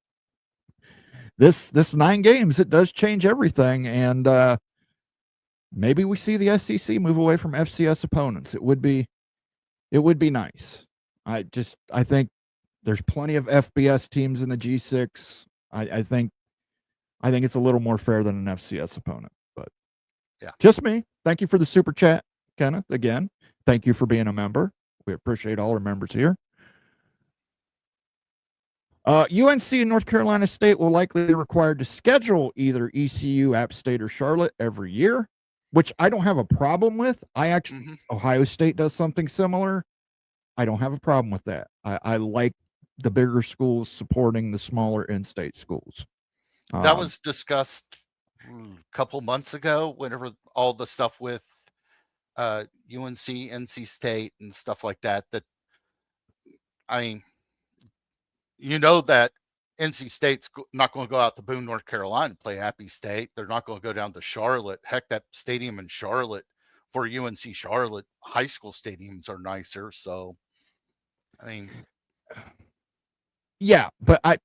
This 9 games, it does change everything, and maybe we see the SEC move away from FCS opponents. It would be nice. I think there's plenty of FBS teams in the G6. I think it's a little more fair than an FCS opponent, but yeah, just me. Thank you for the super chat, Kenneth. Again, thank you for being a member. We appreciate all our members here. UNC and North Carolina State will likely be required to schedule either ECU, App State, or Charlotte every year, which I don't have a problem with. Ohio State does something similar. I don't have a problem with that. I like the bigger schools supporting the smaller in-state schools. That was discussed a couple months ago, whenever all the stuff with UNC, NC State, and stuff like that. That, I mean, you know that NC State's not going to go out to Boone, North Carolina and play Appy State. They're not going to go down to Charlotte. Heck, that stadium in Charlotte for UNC Charlotte, high school stadiums are nicer. So, I mean, yeah, but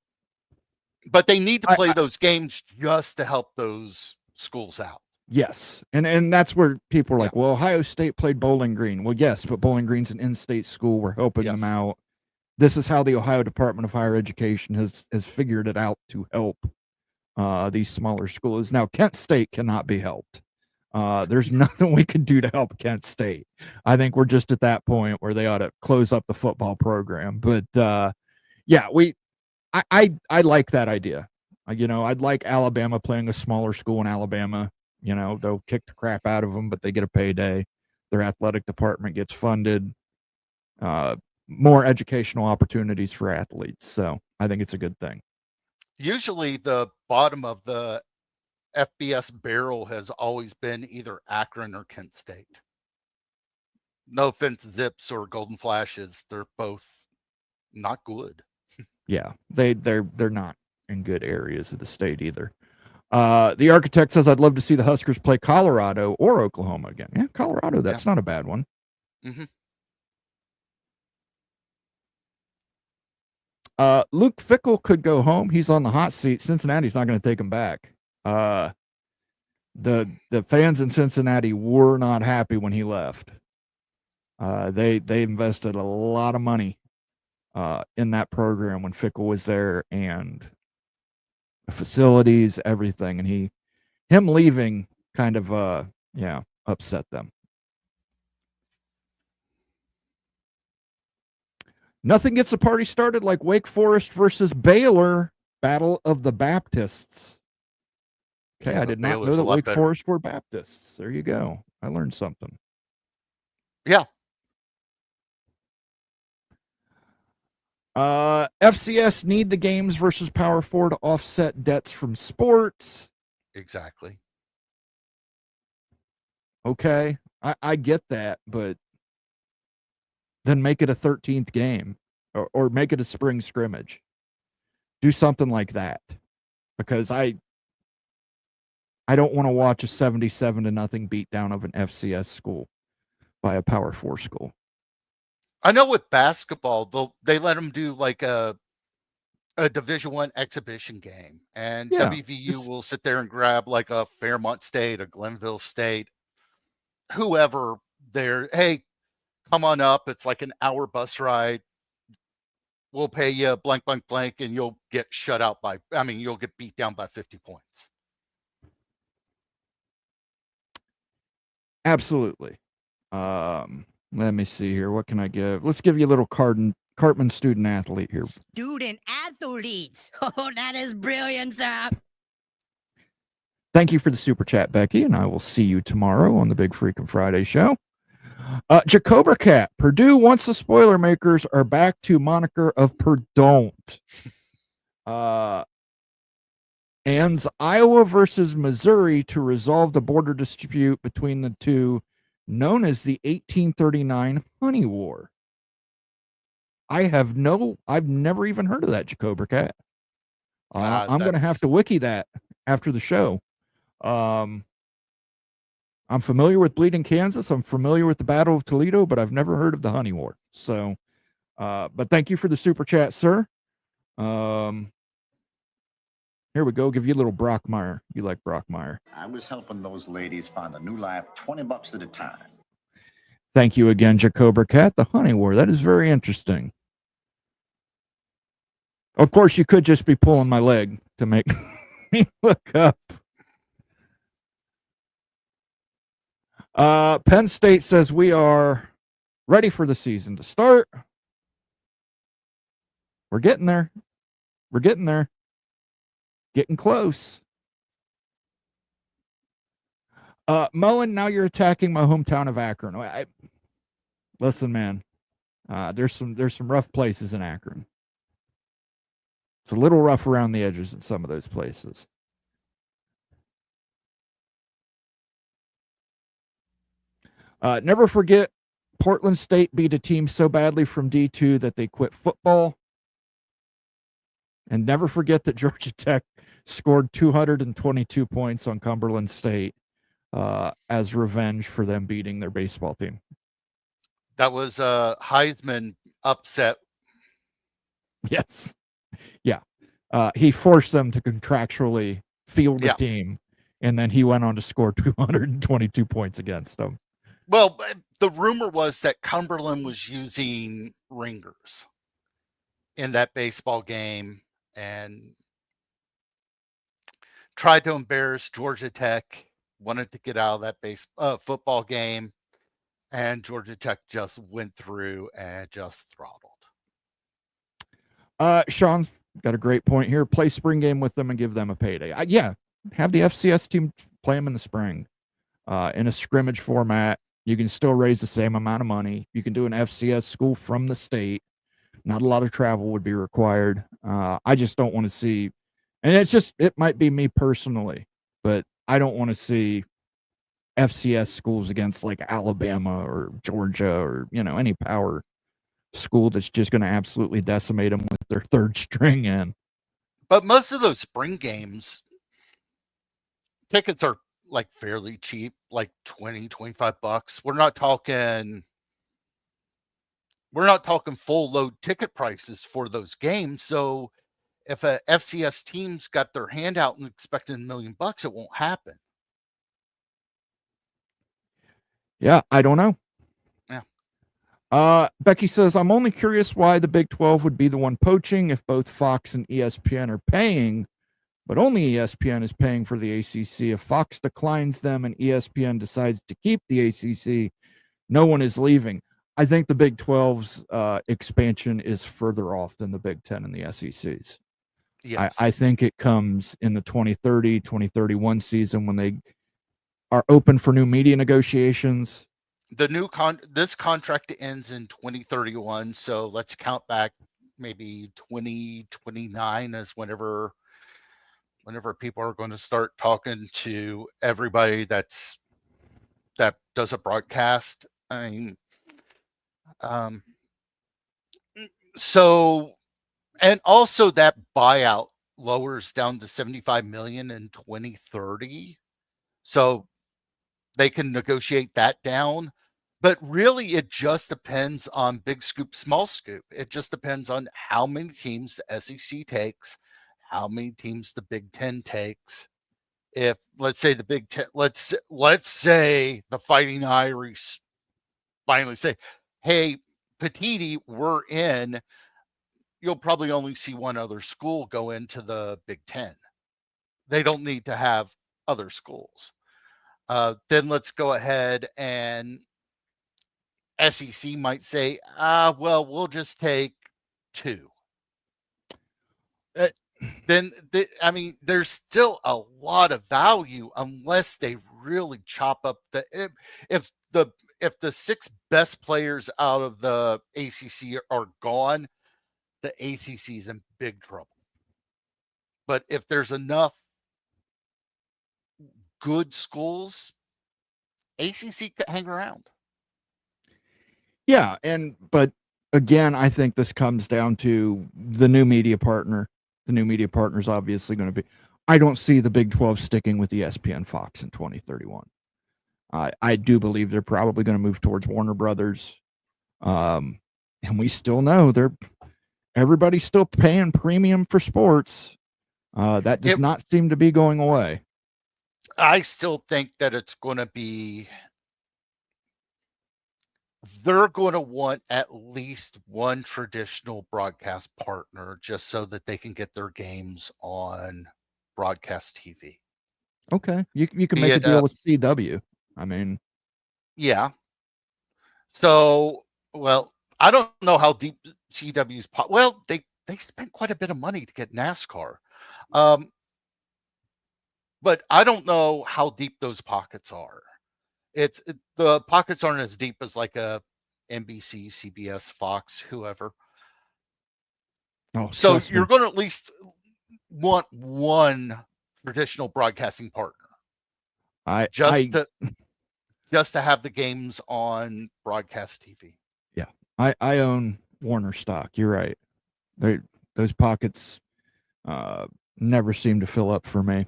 they need to play those games just to help those schools out. Yes. And that's where people are like, well, Ohio State played Bowling Green. Well, yes, but Bowling Green's an in-state school. We're helping them out. This is how the Ohio Department of Higher Education has figured it out to help these smaller schools. Now, Kent State cannot be helped. There's nothing we can do to help Kent State. I think we're just at that point where they ought to close up the football program. But yeah, I like that idea. I'd like Alabama playing a smaller school in Alabama. They'll kick the crap out of them, but they get a payday. Their athletic department gets funded. More educational opportunities for athletes. So I think it's a good thing. Usually the bottom of the FBS barrel has always been either Akron or Kent State. No offense, Zips or Golden Flashes, they're both not good. Yeah, they're not in good areas of the state either. The architect says, I'd love to see the Huskers play Colorado or Oklahoma again. Yeah, Colorado, that's not a bad one. Mm-hmm. Luke Fickle could go home. He's on the hot seat. Cincinnati's not going to take him back. The fans in Cincinnati were not happy when he left. They invested a lot of money in that program when Fickle was there, and the facilities, everything, and him leaving kind of upset them. Nothing gets the party started like Wake Forest versus Baylor, Battle of the Baptists. Okay, Yeah, I did not Baylor's know a that lot Wake better. Forest were Baptists. There you go. I learned something. Yeah. FCS need the games versus Power 4 to offset debts from sports. Exactly. Okay, I get that, but then make it a 13th game or make it a spring scrimmage. Do something like that, because I don't want to watch a 77-0 beatdown of an FCS school by a Power 4 school. I know with basketball, they let them do like a Division I exhibition game, and Yeah, WVU will sit there and grab like a Fairmont State, a Glenville State, whoever. There, hey, come on up. It's like an hour bus ride. We'll pay you blank, blank, blank, and you'll get shut out by. I mean, you'll get beat down by 50 points. Absolutely. Let me see here. What can I give? Let's give you a little Cartman student athlete here. Student athletes. Oh, that is brilliant, sir. Thank you for the super chat, Becky, and I will see you tomorrow on the Big Freakin' Friday show. Jacobra Cat, Purdue, once the spoiler makers are back to moniker of Perdon't. Ands Iowa versus Missouri to resolve the border dispute between the two, known as the 1839 Honey War. I've never even heard of that, Jacobra Cat. I'm going to have to wiki that after the show. I'm familiar with Bleeding Kansas. I'm familiar with the Battle of Toledo, but I've never heard of the Honey War. So, but thank you for the super chat, sir. Here we go. Give you a little Brockmeyer. You like Brockmeyer. I was helping those ladies find a new life, $20 at a time. Thank you again, Jacobra Cat. The Honey War. That is very interesting. Of course, you could just be pulling my leg to make me look up. Penn State says we are ready for the season to start. We're getting there. We're getting there. Getting close. Mullen, now you're attacking my hometown of Akron. Listen, man. There's some rough places in Akron. It's a little rough around the edges in some of those places. Never forget, Portland State beat a team so badly from D2 that they quit football. And never forget that Georgia Tech scored 222 points on Cumberland State as revenge for them beating their baseball team. That was a Heisman upset. Yes. Yeah. He forced them to contractually field a team, and then he went on to score 222 points against them. Well, the rumor was that Cumberland was using ringers in that baseball game and tried to embarrass Georgia Tech, wanted to get out of that football game, and Georgia Tech just went through and just throttled. Sean's got a great point here. Play spring game with them and give them a payday. Have the FCS team play them in the spring in a scrimmage format. You can still raise the same amount of money. You can do an FCS school from the state. Not a lot of travel would be required. I just don't want to see And it might be me personally, but I don't want to see FCS schools against like Alabama or Georgia or, any power school that's just going to absolutely decimate them with their third string in. But most of those spring games, tickets are like fairly cheap, like 20, $25. We're not talking full load ticket prices for those games. So if a FCS team's got their hand out and expecting $1 million, it won't happen. Yeah, I don't know. Yeah. Becky says, I'm only curious why the Big 12 would be the one poaching if both Fox and ESPN are paying, but only ESPN is paying for the ACC. If Fox declines them and ESPN decides to keep the ACC, no one is leaving. I think the Big 12's expansion is further off than the Big 10 and the SEC's. Yes. I think it comes in the 2030, 2031 season when they are open for new media negotiations. This contract ends in 2031, so let's count back maybe 2029 as whenever people are going to start talking to everybody that does a broadcast. I mean, so, and also that buyout lowers down to 75 million in 2030, so they can negotiate that down. But really, it just depends on big scoop, small scoop. It just depends on how many teams the SEC takes, how many teams the Big Ten takes. If let's say the Big Ten, let's say the Fighting Irish finally say, "Hey, Petiti, we're in." You'll probably only see one other school go into the Big Ten. They don't need to have other schools. Then let's go ahead and SEC might say, well, we'll just take 2. I mean, there's still a lot of value unless they really chop up if the 6 best players out of the ACC are gone, the ACC is in big trouble. But if there's enough good schools, ACC could hang around. Yeah, but again, I think this comes down to the new media partner. The new media partner is obviously going to be. I don't see the Big 12 sticking with ESPN Fox in 2031. I do believe they're probably going to move towards Warner Brothers, and we still know everybody's still paying premium for sports. That does not seem to be going away. I still think that it's going to be. They're going to want at least one traditional broadcast partner just so that they can get their games on broadcast TV. Okay. You can make a deal with CW. I mean. Yeah. So, well, I don't know how deep CW's well, they spent quite a bit of money to get NASCAR. But I don't know how deep those pockets are. The pockets aren't as deep as like a NBC, CBS, Fox, whoever. Oh, so you're going to at least want one traditional broadcasting partner. Just to have the games on broadcast TV. Yeah, I own Warner stock. You're right. Those pockets never seem to fill up for me.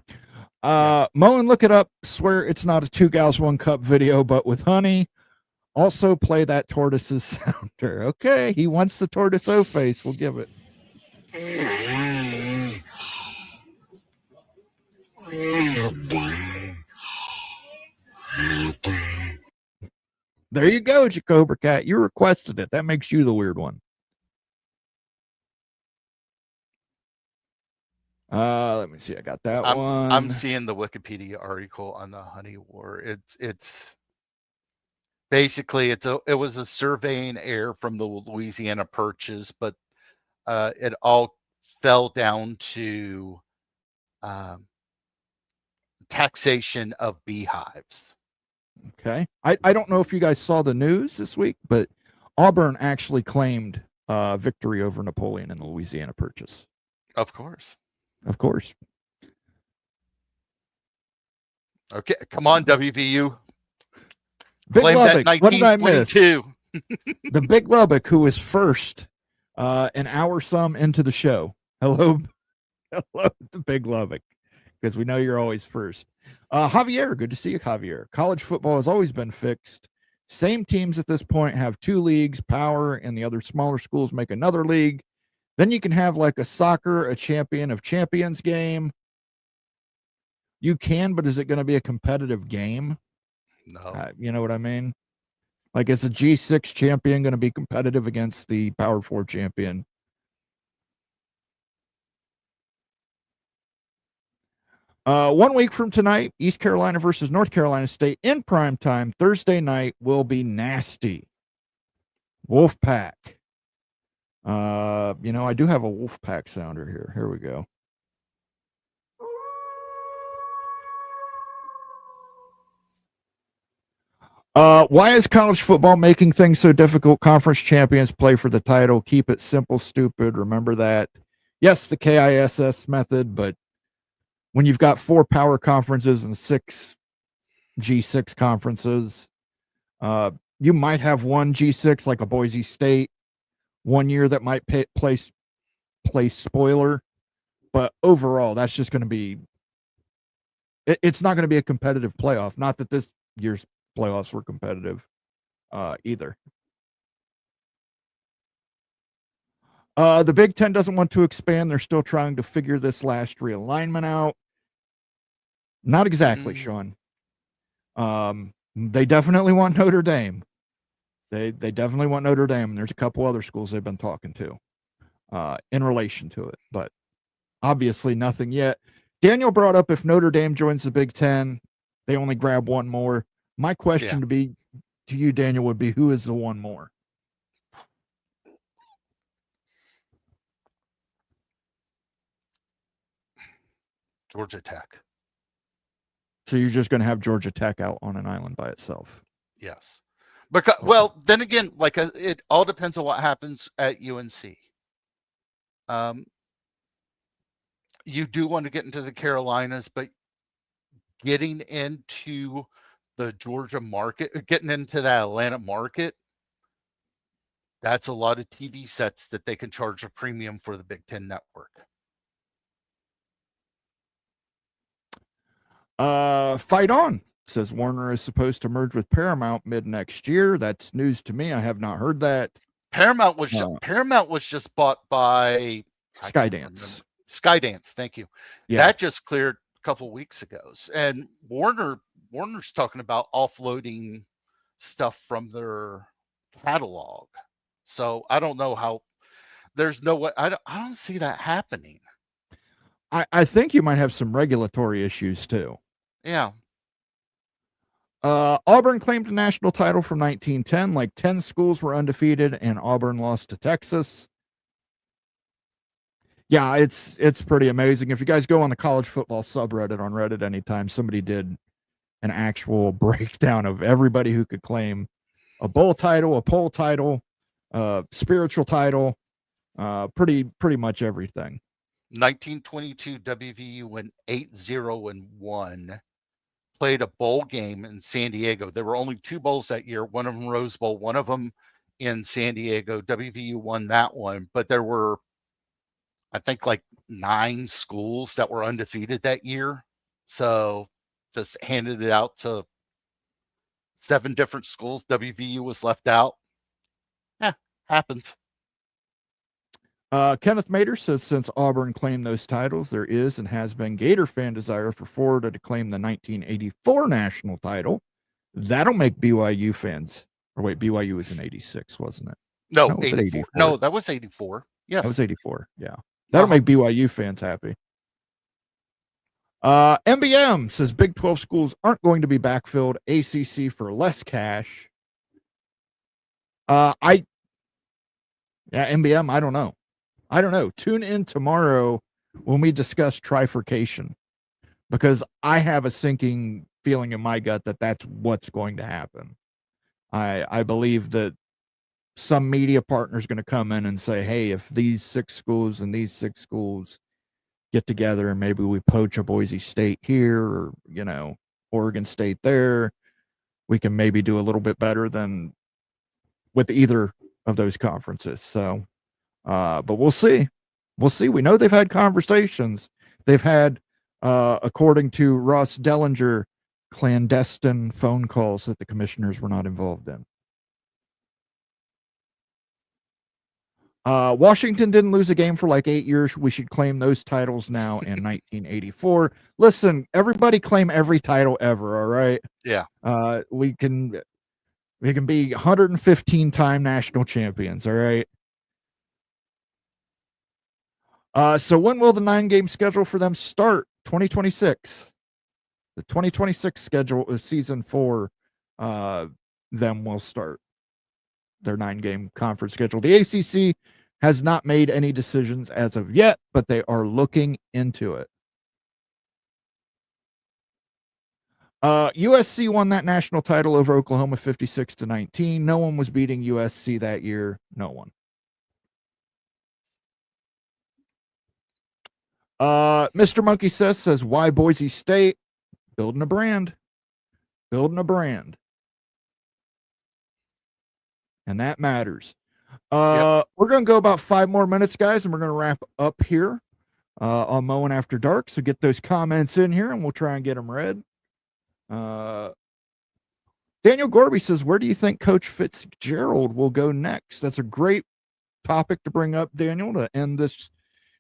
Moen, look it up. Swear it's not a 2 Gals 1 Cup video, but with honey. Also play that tortoise's sounder. Okay, he wants the tortoise O face. We'll give it. There you go, Jacober Cat. You requested it. That makes you the weird one. Let me see. I got that one. I'm seeing the Wikipedia article on the honey war. It's basically it was a surveying error from the Louisiana Purchase, but it all fell down to taxation of beehives. Okay. I don't know if you guys saw the news this week, but Auburn actually claimed victory over Napoleon in the Louisiana Purchase. Of course. Of course. Okay, come on, WVU. Big Claim that Lubbock. What did I miss? 1922. The Big Lubbock, who was first an hour some into the show. Hello, hello, the Big Lubbock, because we know you're always first. Javier, good to see you, Javier. College football has always been fixed. Same teams at this point have two leagues, Power and the other smaller schools make another league. Then you can have like a soccer, a champion of champions game. You can, but is it going to be a competitive game? No. You know what I mean? Like, is a G6 champion going to be competitive against the Power 4 champion? One week from tonight, East Carolina versus North Carolina State in prime time, Thursday night, will be nasty. Wolfpack. I do have a Wolfpack sounder here. Here we go. Why is college football making things so difficult? Conference champions play for the title. Keep it simple, stupid. Remember that. Yes, the KISS method, but when you've got 4 power conferences and 6 G6 conferences, you might have one G6 like a Boise State one year that might play spoiler, but overall, that's just going to be. It's not going to be a competitive playoff. Not that this year's playoffs were competitive either. The Big Ten doesn't want to expand. They're still trying to figure this last realignment out. Not exactly, Sean. They definitely want Notre Dame. They definitely want Notre Dame. There's a couple other schools they've been talking to in relation to it, but obviously nothing yet. Daniel brought up if Notre Dame joins the Big Ten, they only grab one more. My question to you, Daniel, would be who is the one more? Georgia Tech. So you're just going to have Georgia Tech out on an island by itself? Yes. Because, well, then again, like it all depends on what happens at UNC. You do want to get into the Carolinas, but getting into the Georgia market, getting into that Atlanta market, that's a lot of TV sets that they can charge a premium for the Big Ten network. Fight On says Warner is supposed to merge with Paramount mid next year. That's news to me. I have not heard that. Paramount was just bought by Skydance. Skydance, thank you. Yeah. That just cleared a couple weeks ago. And Warner's talking about offloading stuff from their catalog. So I don't know how. There's no way. I don't see that happening. I think you might have some regulatory issues too. Yeah. Auburn claimed a national title from 1910. Like 10 schools were undefeated, and Auburn lost to Texas. Yeah, it's pretty amazing. If you guys go on the college football subreddit on Reddit anytime, somebody did an actual breakdown of everybody who could claim a bowl title, a poll title, spiritual title, pretty much everything. 1922 WVU went 8-0-1. Played a bowl game in San Diego. There were only 2 bowls that year, one of them Rose Bowl, one of them in San Diego. WVU won that one, but there were, I think, like 9 schools that were undefeated that year. So just handed it out to 7 different schools. WVU was left out. Happens. Kenneth Mater says since Auburn claimed those titles, there is and has been Gator fan desire for Florida to claim the 1984 national title. That'll make BYU fans. Or wait, BYU was in 86, wasn't it? No, 84. No, that was 84. Yes. That was 84. Yeah. That'll make BYU fans happy. MBM says Big 12 schools aren't going to be backfilled. ACC for less cash. MBM, I don't know. Tune in tomorrow when we discuss trifurcation, because I have a sinking feeling in my gut that that's what's going to happen. I believe that some media partner is going to come in and say, hey, if these 6 schools and these 6 schools get together and maybe we poach a Boise State here or, Oregon State there, we can maybe do a little bit better than with either of those conferences. So, but we'll see. We'll see. We know they've had conversations. They've had, according to Ross Dellinger, clandestine phone calls that the commissioners were not involved in. Washington didn't lose a game for like 8 years. We should claim those titles now in 1984. Listen, everybody claim every title ever. All right. Yeah. We can be 115-time national champions. All right. So when will the 9-game schedule for them start? 2026. The 2026 schedule is season 4. Them will start their 9-game conference schedule. The ACC has not made any decisions as of yet, but they are looking into it. USC won that national title over Oklahoma 56-19. No one was beating USC that year. No one. Mr. Monkey says, why Boise State? Building a brand. Building a brand. And that matters. We're going to go about 5 more minutes, guys, and we're going to wrap up here on Mowing After Dark. So get those comments in here, and we'll try and get them read. Daniel Gorby says, where do you think Coach Fitzgerald will go next? That's a great topic to bring up, Daniel, to end this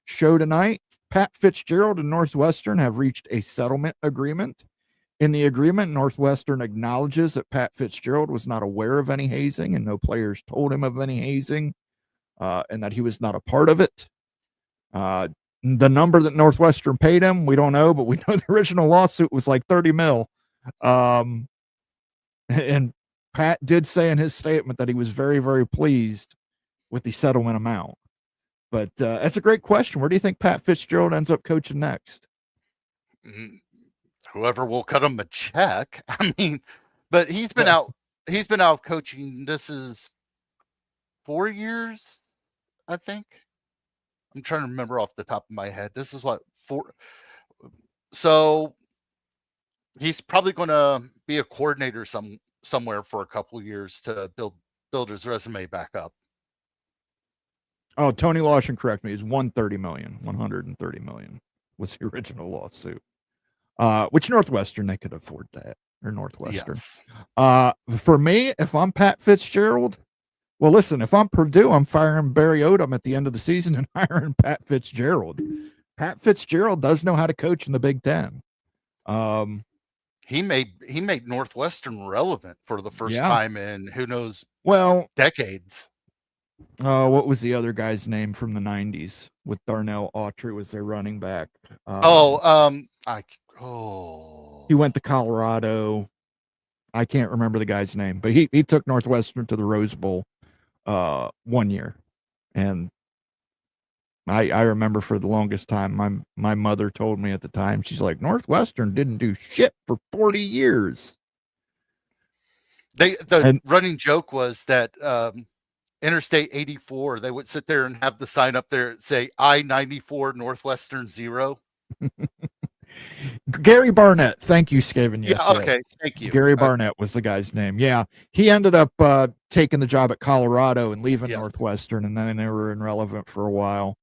show tonight. Pat Fitzgerald and Northwestern have reached a settlement agreement. In the agreement, Northwestern acknowledges that Pat Fitzgerald was not aware of any hazing and no players told him of any hazing, and that he was not a part of it. The number that Northwestern paid him, we don't know, but we know the original lawsuit was like $30 million. And Pat did say in his statement that he was very, very pleased with the settlement amount. But that's a great question. Where do you think Pat Fitzgerald ends up coaching next? Whoever will cut him a check. I mean, but he's been out coaching. This is 4 years, I think. I'm trying to remember off the top of my head. This is what 4. So he's probably going to be a coordinator somewhere for a couple years to build his resume back up. Oh, Tony Lawson, correct me. It's $130 million was the original lawsuit. Which Northwestern, they could afford that. Or Northwestern. Yes. For me, if I'm Pat Fitzgerald, well, listen, if I'm Purdue, I'm firing Barry Odom at the end of the season and hiring Pat Fitzgerald. Pat Fitzgerald does know how to coach in the Big Ten. He made Northwestern relevant for the first time in who knows decades. What was the other guy's name from the 90s with Darnell Autry was their running back? He went to Colorado. I can't remember the guy's name, but he took Northwestern to the Rose Bowl 1 year. And I remember for the longest time, my mother told me at the time, she's like, Northwestern didn't do shit for 40 years. The running joke was that Interstate 84, they would sit there and have the sign up there say I-94 Northwestern 0. Gary Barnett. Thank you, Skaven. Yes, yeah, okay. Thank you. Gary Barnett was the guy's name. Yeah. He ended up taking the job at Colorado and leaving Northwestern, and then they were irrelevant for a while.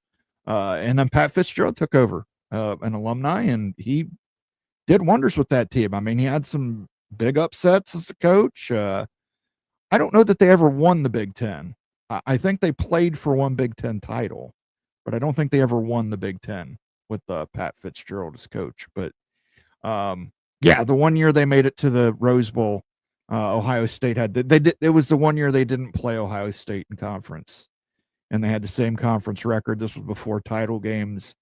And then Pat Fitzgerald took over, an alumni, and he did wonders with that team. I mean, he had some big upsets as a coach. I don't know that they ever won the Big Ten. I think they played for one Big Ten title, but I don't think they ever won the Big Ten with Pat Fitzgerald as coach. But the 1 year they made it to the Rose Bowl, Ohio State it was the 1 year they didn't play Ohio State in conference, and they had the same conference record. This was before title games,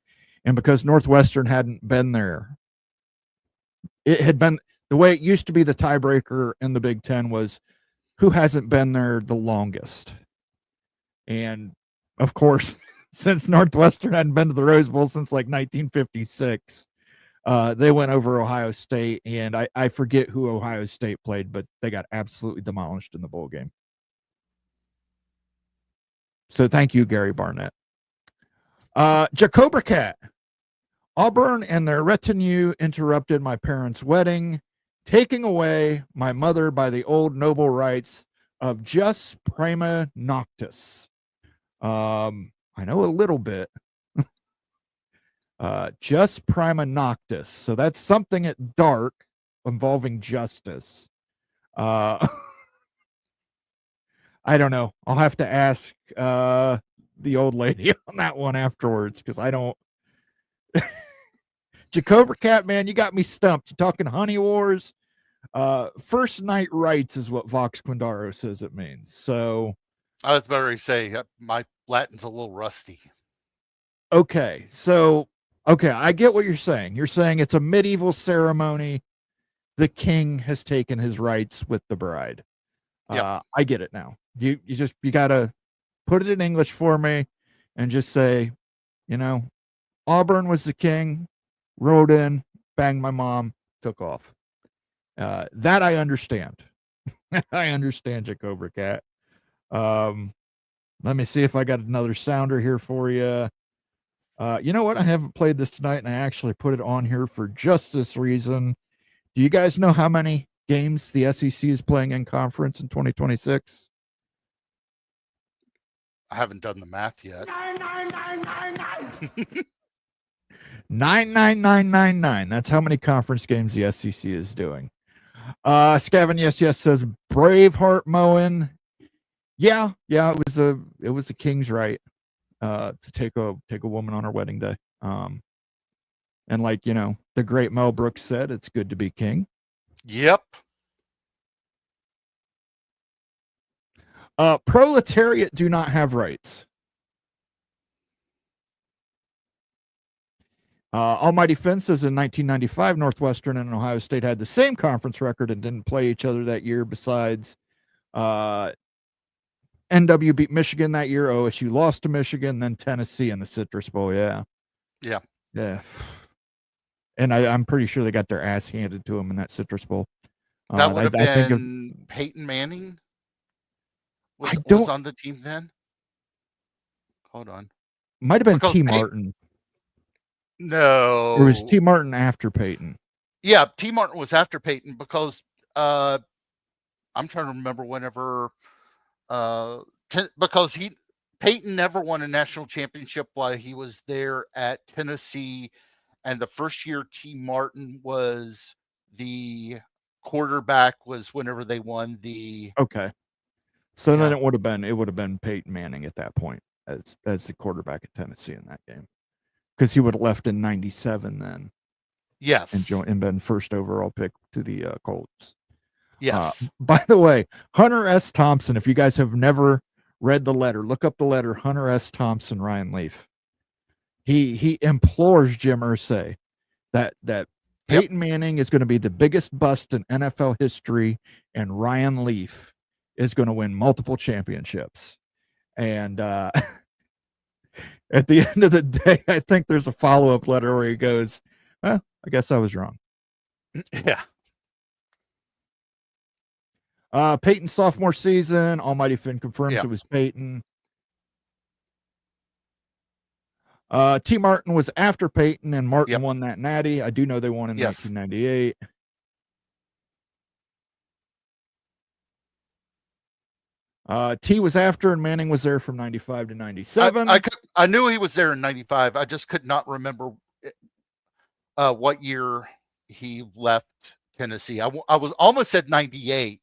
and because Northwestern hadn't been there, it had been the way it used to be. The tiebreaker in the Big Ten was who hasn't been there the longest. And of course, since Northwestern hadn't been to the Rose Bowl since like 1956, they went over Ohio State, and I forget who Ohio State played, but they got absolutely demolished in the bowl game. So thank you, Gary Barnett. Jacobra Cat. Auburn and their retinue interrupted my parents' wedding, taking away my mother by the old noble rights of jus prima noctis. I know a little bit. Jus prima noctis. So that's something at dark involving justice. I don't know. I'll have to ask the old lady on that one afterwards because I don't. Jacober Cat, man, you got me stumped. You talking honey wars? First night rights is what Vox Quindaro says it means. So I was about to say my Latin's a little rusty. Okay, so I get what you're saying. You're saying it's a medieval ceremony. The king has taken his rights with the bride. Yep. I get it now. You gotta put it in English for me and just say, Auburn was the king, rode in, banged my mom, took off. That I understand. I understand, Jacober Cat. Let me see if I got another sounder here for you. You know what? I haven't played this tonight, and I actually put it on here for just this reason. Do you guys know how many games the SEC is playing in conference in 2026? I haven't done the math yet. 99999. That's how many conference games the SEC is doing. Scavin yes says Braveheart mowing. Yeah, it was a king's right to take a woman on her wedding day. And like, the great Mel Brooks said, it's good to be king. Yep. Proletariat do not have rights. Almighty Finn says in 1995, Northwestern and Ohio State had the same conference record and didn't play each other that year. Besides, NW beat Michigan that year. OSU lost to Michigan, then Tennessee in the Citrus Bowl. Yeah. And I'm pretty sure they got their ass handed to them in that Citrus Bowl. That would have been Peyton Manning was on the team then. Hold on. Might have been T. Martin. No. Or was T. Martin after Peyton? Yeah, T. Martin was after Peyton because I'm trying to remember whenever because Peyton never won a national championship while he was there at Tennessee, and the first year T. Martin was the quarterback was whenever they won the. Okay, so then it would have been Peyton Manning at that point as the quarterback at Tennessee in that game, because he would have left in '97 then. Yes, and been first overall pick to the Colts. Yes. By the way, Hunter S. Thompson, if you guys have never read the letter, look up the letter, Hunter S. Thompson, Ryan Leaf. He implores Jim Irsay that Peyton Manning is going to be the biggest bust in NFL history, and Ryan Leaf is going to win multiple championships. And at the end of the day, I think there's a follow-up letter where he goes, well, I guess I was wrong. Yeah. Peyton's sophomore season, Almighty Finn confirms it was Peyton. T. Martin was after Peyton, and Martin won that natty. I do know they won in 1998. T was after, and Manning was there from 95 to 97. I knew he was there in 95. I just could not remember what year he left Tennessee. I was almost said 98.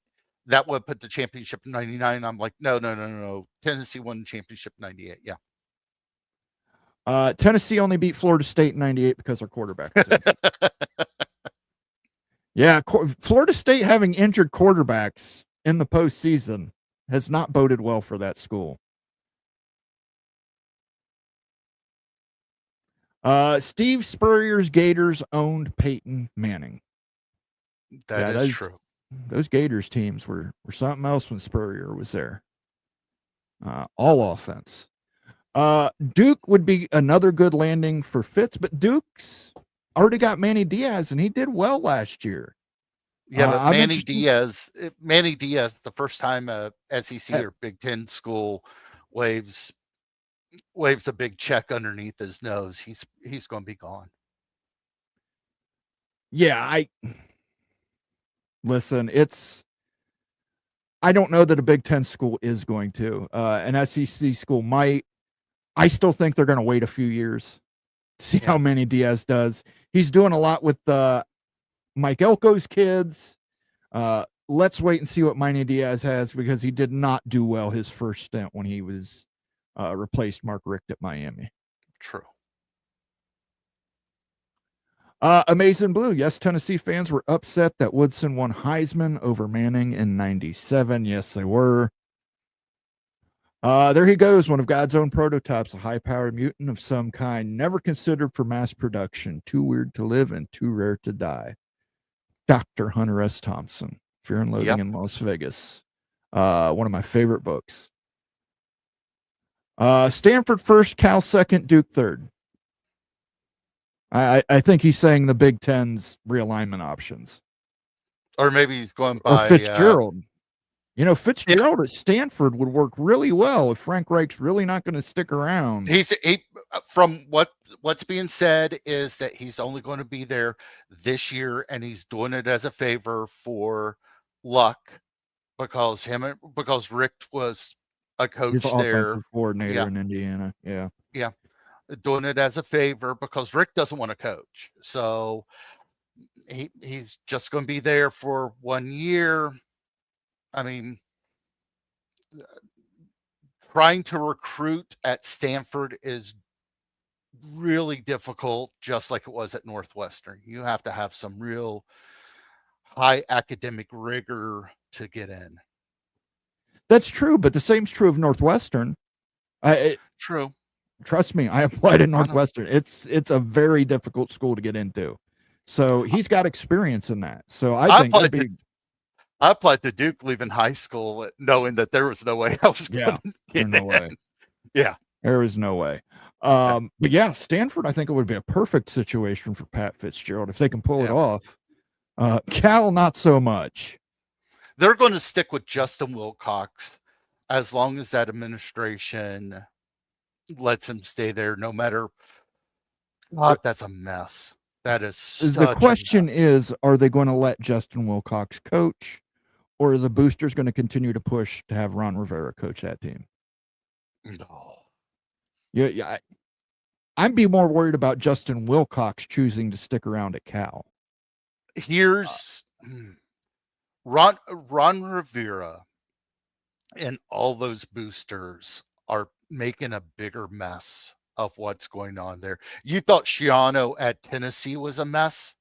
That would put the championship in 99. I'm like, no. Tennessee won the championship in 98. Yeah. Tennessee only beat Florida State in 98 because our quarterback was injured. Yeah, Florida State having injured quarterbacks in the postseason has not boded well for that school. Steve Spurrier's Gators owned Peyton Manning. That is true. Those Gators teams were something else when Spurrier was there. All offense. Duke would be another good landing for Fitz, but Duke's already got Manny Diaz, and he did well last year. Yeah, but Manny Diaz, the first time a SEC or Big Ten school waves a big check underneath his nose, he's going to be gone. Yeah, listen, I don't know that a Big Ten school is going to. An SEC school might. I still think they're going to wait a few years, see how Manny Diaz does. He's doing a lot with Mike Elko's kids. Let's wait and see what Manny Diaz has, because he did not do well his first stint when he was replaced Mark Richt at Miami. True. Amazing Blue. Yes, Tennessee fans were upset that Woodson won Heisman over Manning in 97. Yes, they were. There he goes, one of God's own prototypes, a high-powered mutant of some kind, never considered for mass production, too weird to live and too rare to die. Dr. Hunter S. Thompson, Fear and Loathing in Las Vegas. One of my favorite books. Stanford first, Cal second, Duke third. I think he's saying the Big Ten's realignment options. Or maybe he's going by Fitzgerald. Fitzgerald at Stanford would work really well if Frank Reich's really not going to stick around. From what's being said is that he's only going to be there this year, and he's doing it as a favor for Luck, because Richt was a coach He's there, offensive coordinator in Indiana. Yeah, doing it as a favor because Richt doesn't want to coach, so he's just going to be there for 1 year. I mean, trying to recruit at Stanford is really difficult, just like it was at Northwestern. You have to have some real high academic rigor to get in. That's true, but the same's true of Northwestern. True. Trust me, I applied at Northwestern. It's a very difficult school to get into. So he's got experience in that. So I think I applied to Duke leaving high school knowing that there was no way I was going to get in. Way. Yeah. There is no way. But yeah, Stanford, I think it would be a perfect situation for Pat Fitzgerald if they can pull it off. Cal, not so much. They're going to stick with Justin Wilcox as long as that administration lets him stay there, no matter. God, that's a mess. That is such the question a mess. is, are they going to let Justin Wilcox coach, or are the boosters going to continue to push to have Ron Rivera coach that team? No. Yeah. I'd be more worried about Justin Wilcox choosing to stick around at Cal. Here's Ron Rivera and all those boosters are making a bigger mess of what's going on there. You thought Schiano at Tennessee was a mess.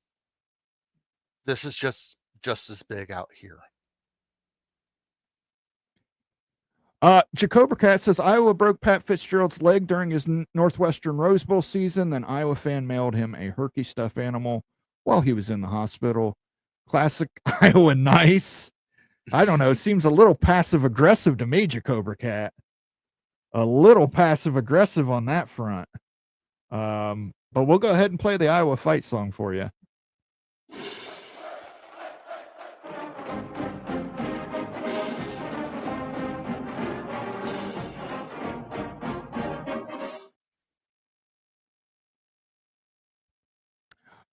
This is just as big out here. Jacober Cat says Iowa broke Pat Fitzgerald's leg during his Northwestern Rose Bowl season. Then Iowa fan mailed him a Herky stuffed animal while he was in the hospital. Classic Iowa nice. I don't know. It seems a little passive aggressive to me, Jacober Cat. A little passive aggressive on that front. But we'll go ahead and play the Iowa fight song for you.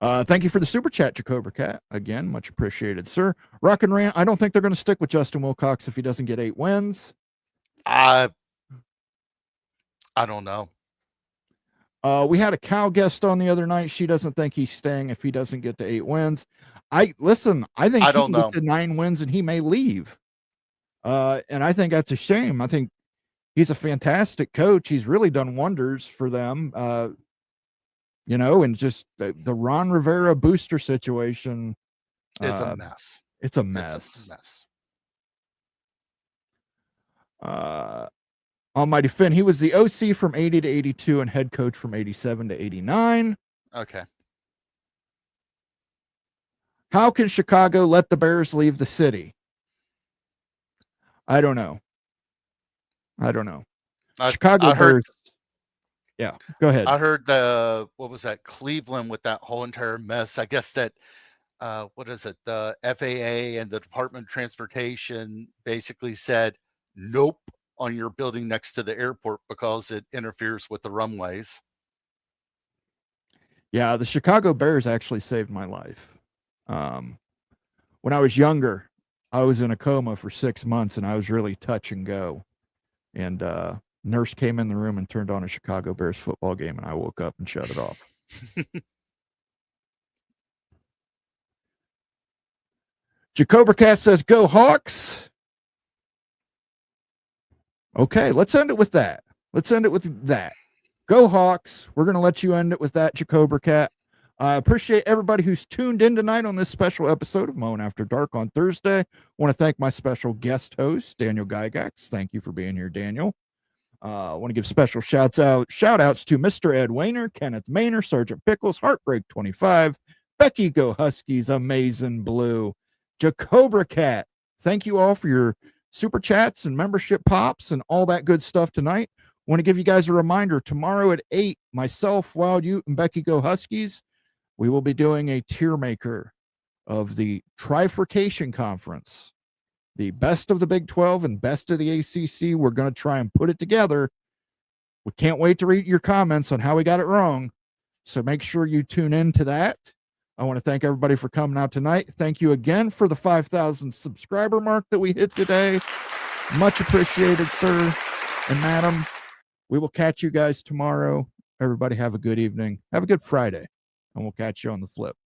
Thank you for the super chat, Jacober Cat. Again, much appreciated, sir. Rock and Rant, I don't think they're going to stick with Justin Wilcox if he doesn't get 8 wins. I don't know. We had a Cal guest on the other night. She doesn't think he's staying if he doesn't get to 8 wins. I think he can get to 9 wins and he may leave. And I think that's a shame. I think he's a fantastic coach. He's really done wonders for them. And just the Ron Rivera booster situation is a mess. It's a mess. It's a mess. Almighty Finn, he was the OC from 80 to 82 and head coach from 87 to 89. Okay. How can Chicago let the Bears leave the city? I don't know. Chicago Bears. Yeah, go ahead. I heard Cleveland with that whole entire mess. I guess that, the FAA and the Department of Transportation basically said, nope, on your building next to the airport because it interferes with the runways. Yeah, the Chicago Bears actually saved my life. When I was younger, I was in a coma for 6 months, and I was really touch and go. And nurse came in the room and turned on a Chicago Bears football game, and I woke up and shut it off. Jacobercast says, "Go Hawks." Okay, let's end it with that. Go Hawks. We're going to let you end it with that, Jacobercat. I appreciate everybody who's tuned in tonight on this special episode of Moan After Dark on Thursday. I want to thank my special guest host, Daniel Gygax. Thank you for being here, Daniel. I want to give special shout outs to Mr. Ed Wayner, Kenneth Maynor, Sergeant Pickles, Heartbreak 25, Becky Go Huskies, Amazing Blue, Jacobercat. Thank you all for your super chats and membership pops and all that good stuff tonight. I want to give you guys a reminder, tomorrow at 8, myself, Wild Ute, and Becky Go Huskies, we will be doing a tier maker of the Trifurcation Conference. The best of the Big 12 and best of the ACC. We're going to try and put it together. We can't wait to read your comments on how we got it wrong. So make sure you tune in to that. I want to thank everybody for coming out tonight. Thank you again for the 5,000 subscriber mark that we hit today. Much appreciated, sir and madam. We will catch you guys tomorrow. Everybody have a good evening. Have a good Friday. And we'll catch you on the flip.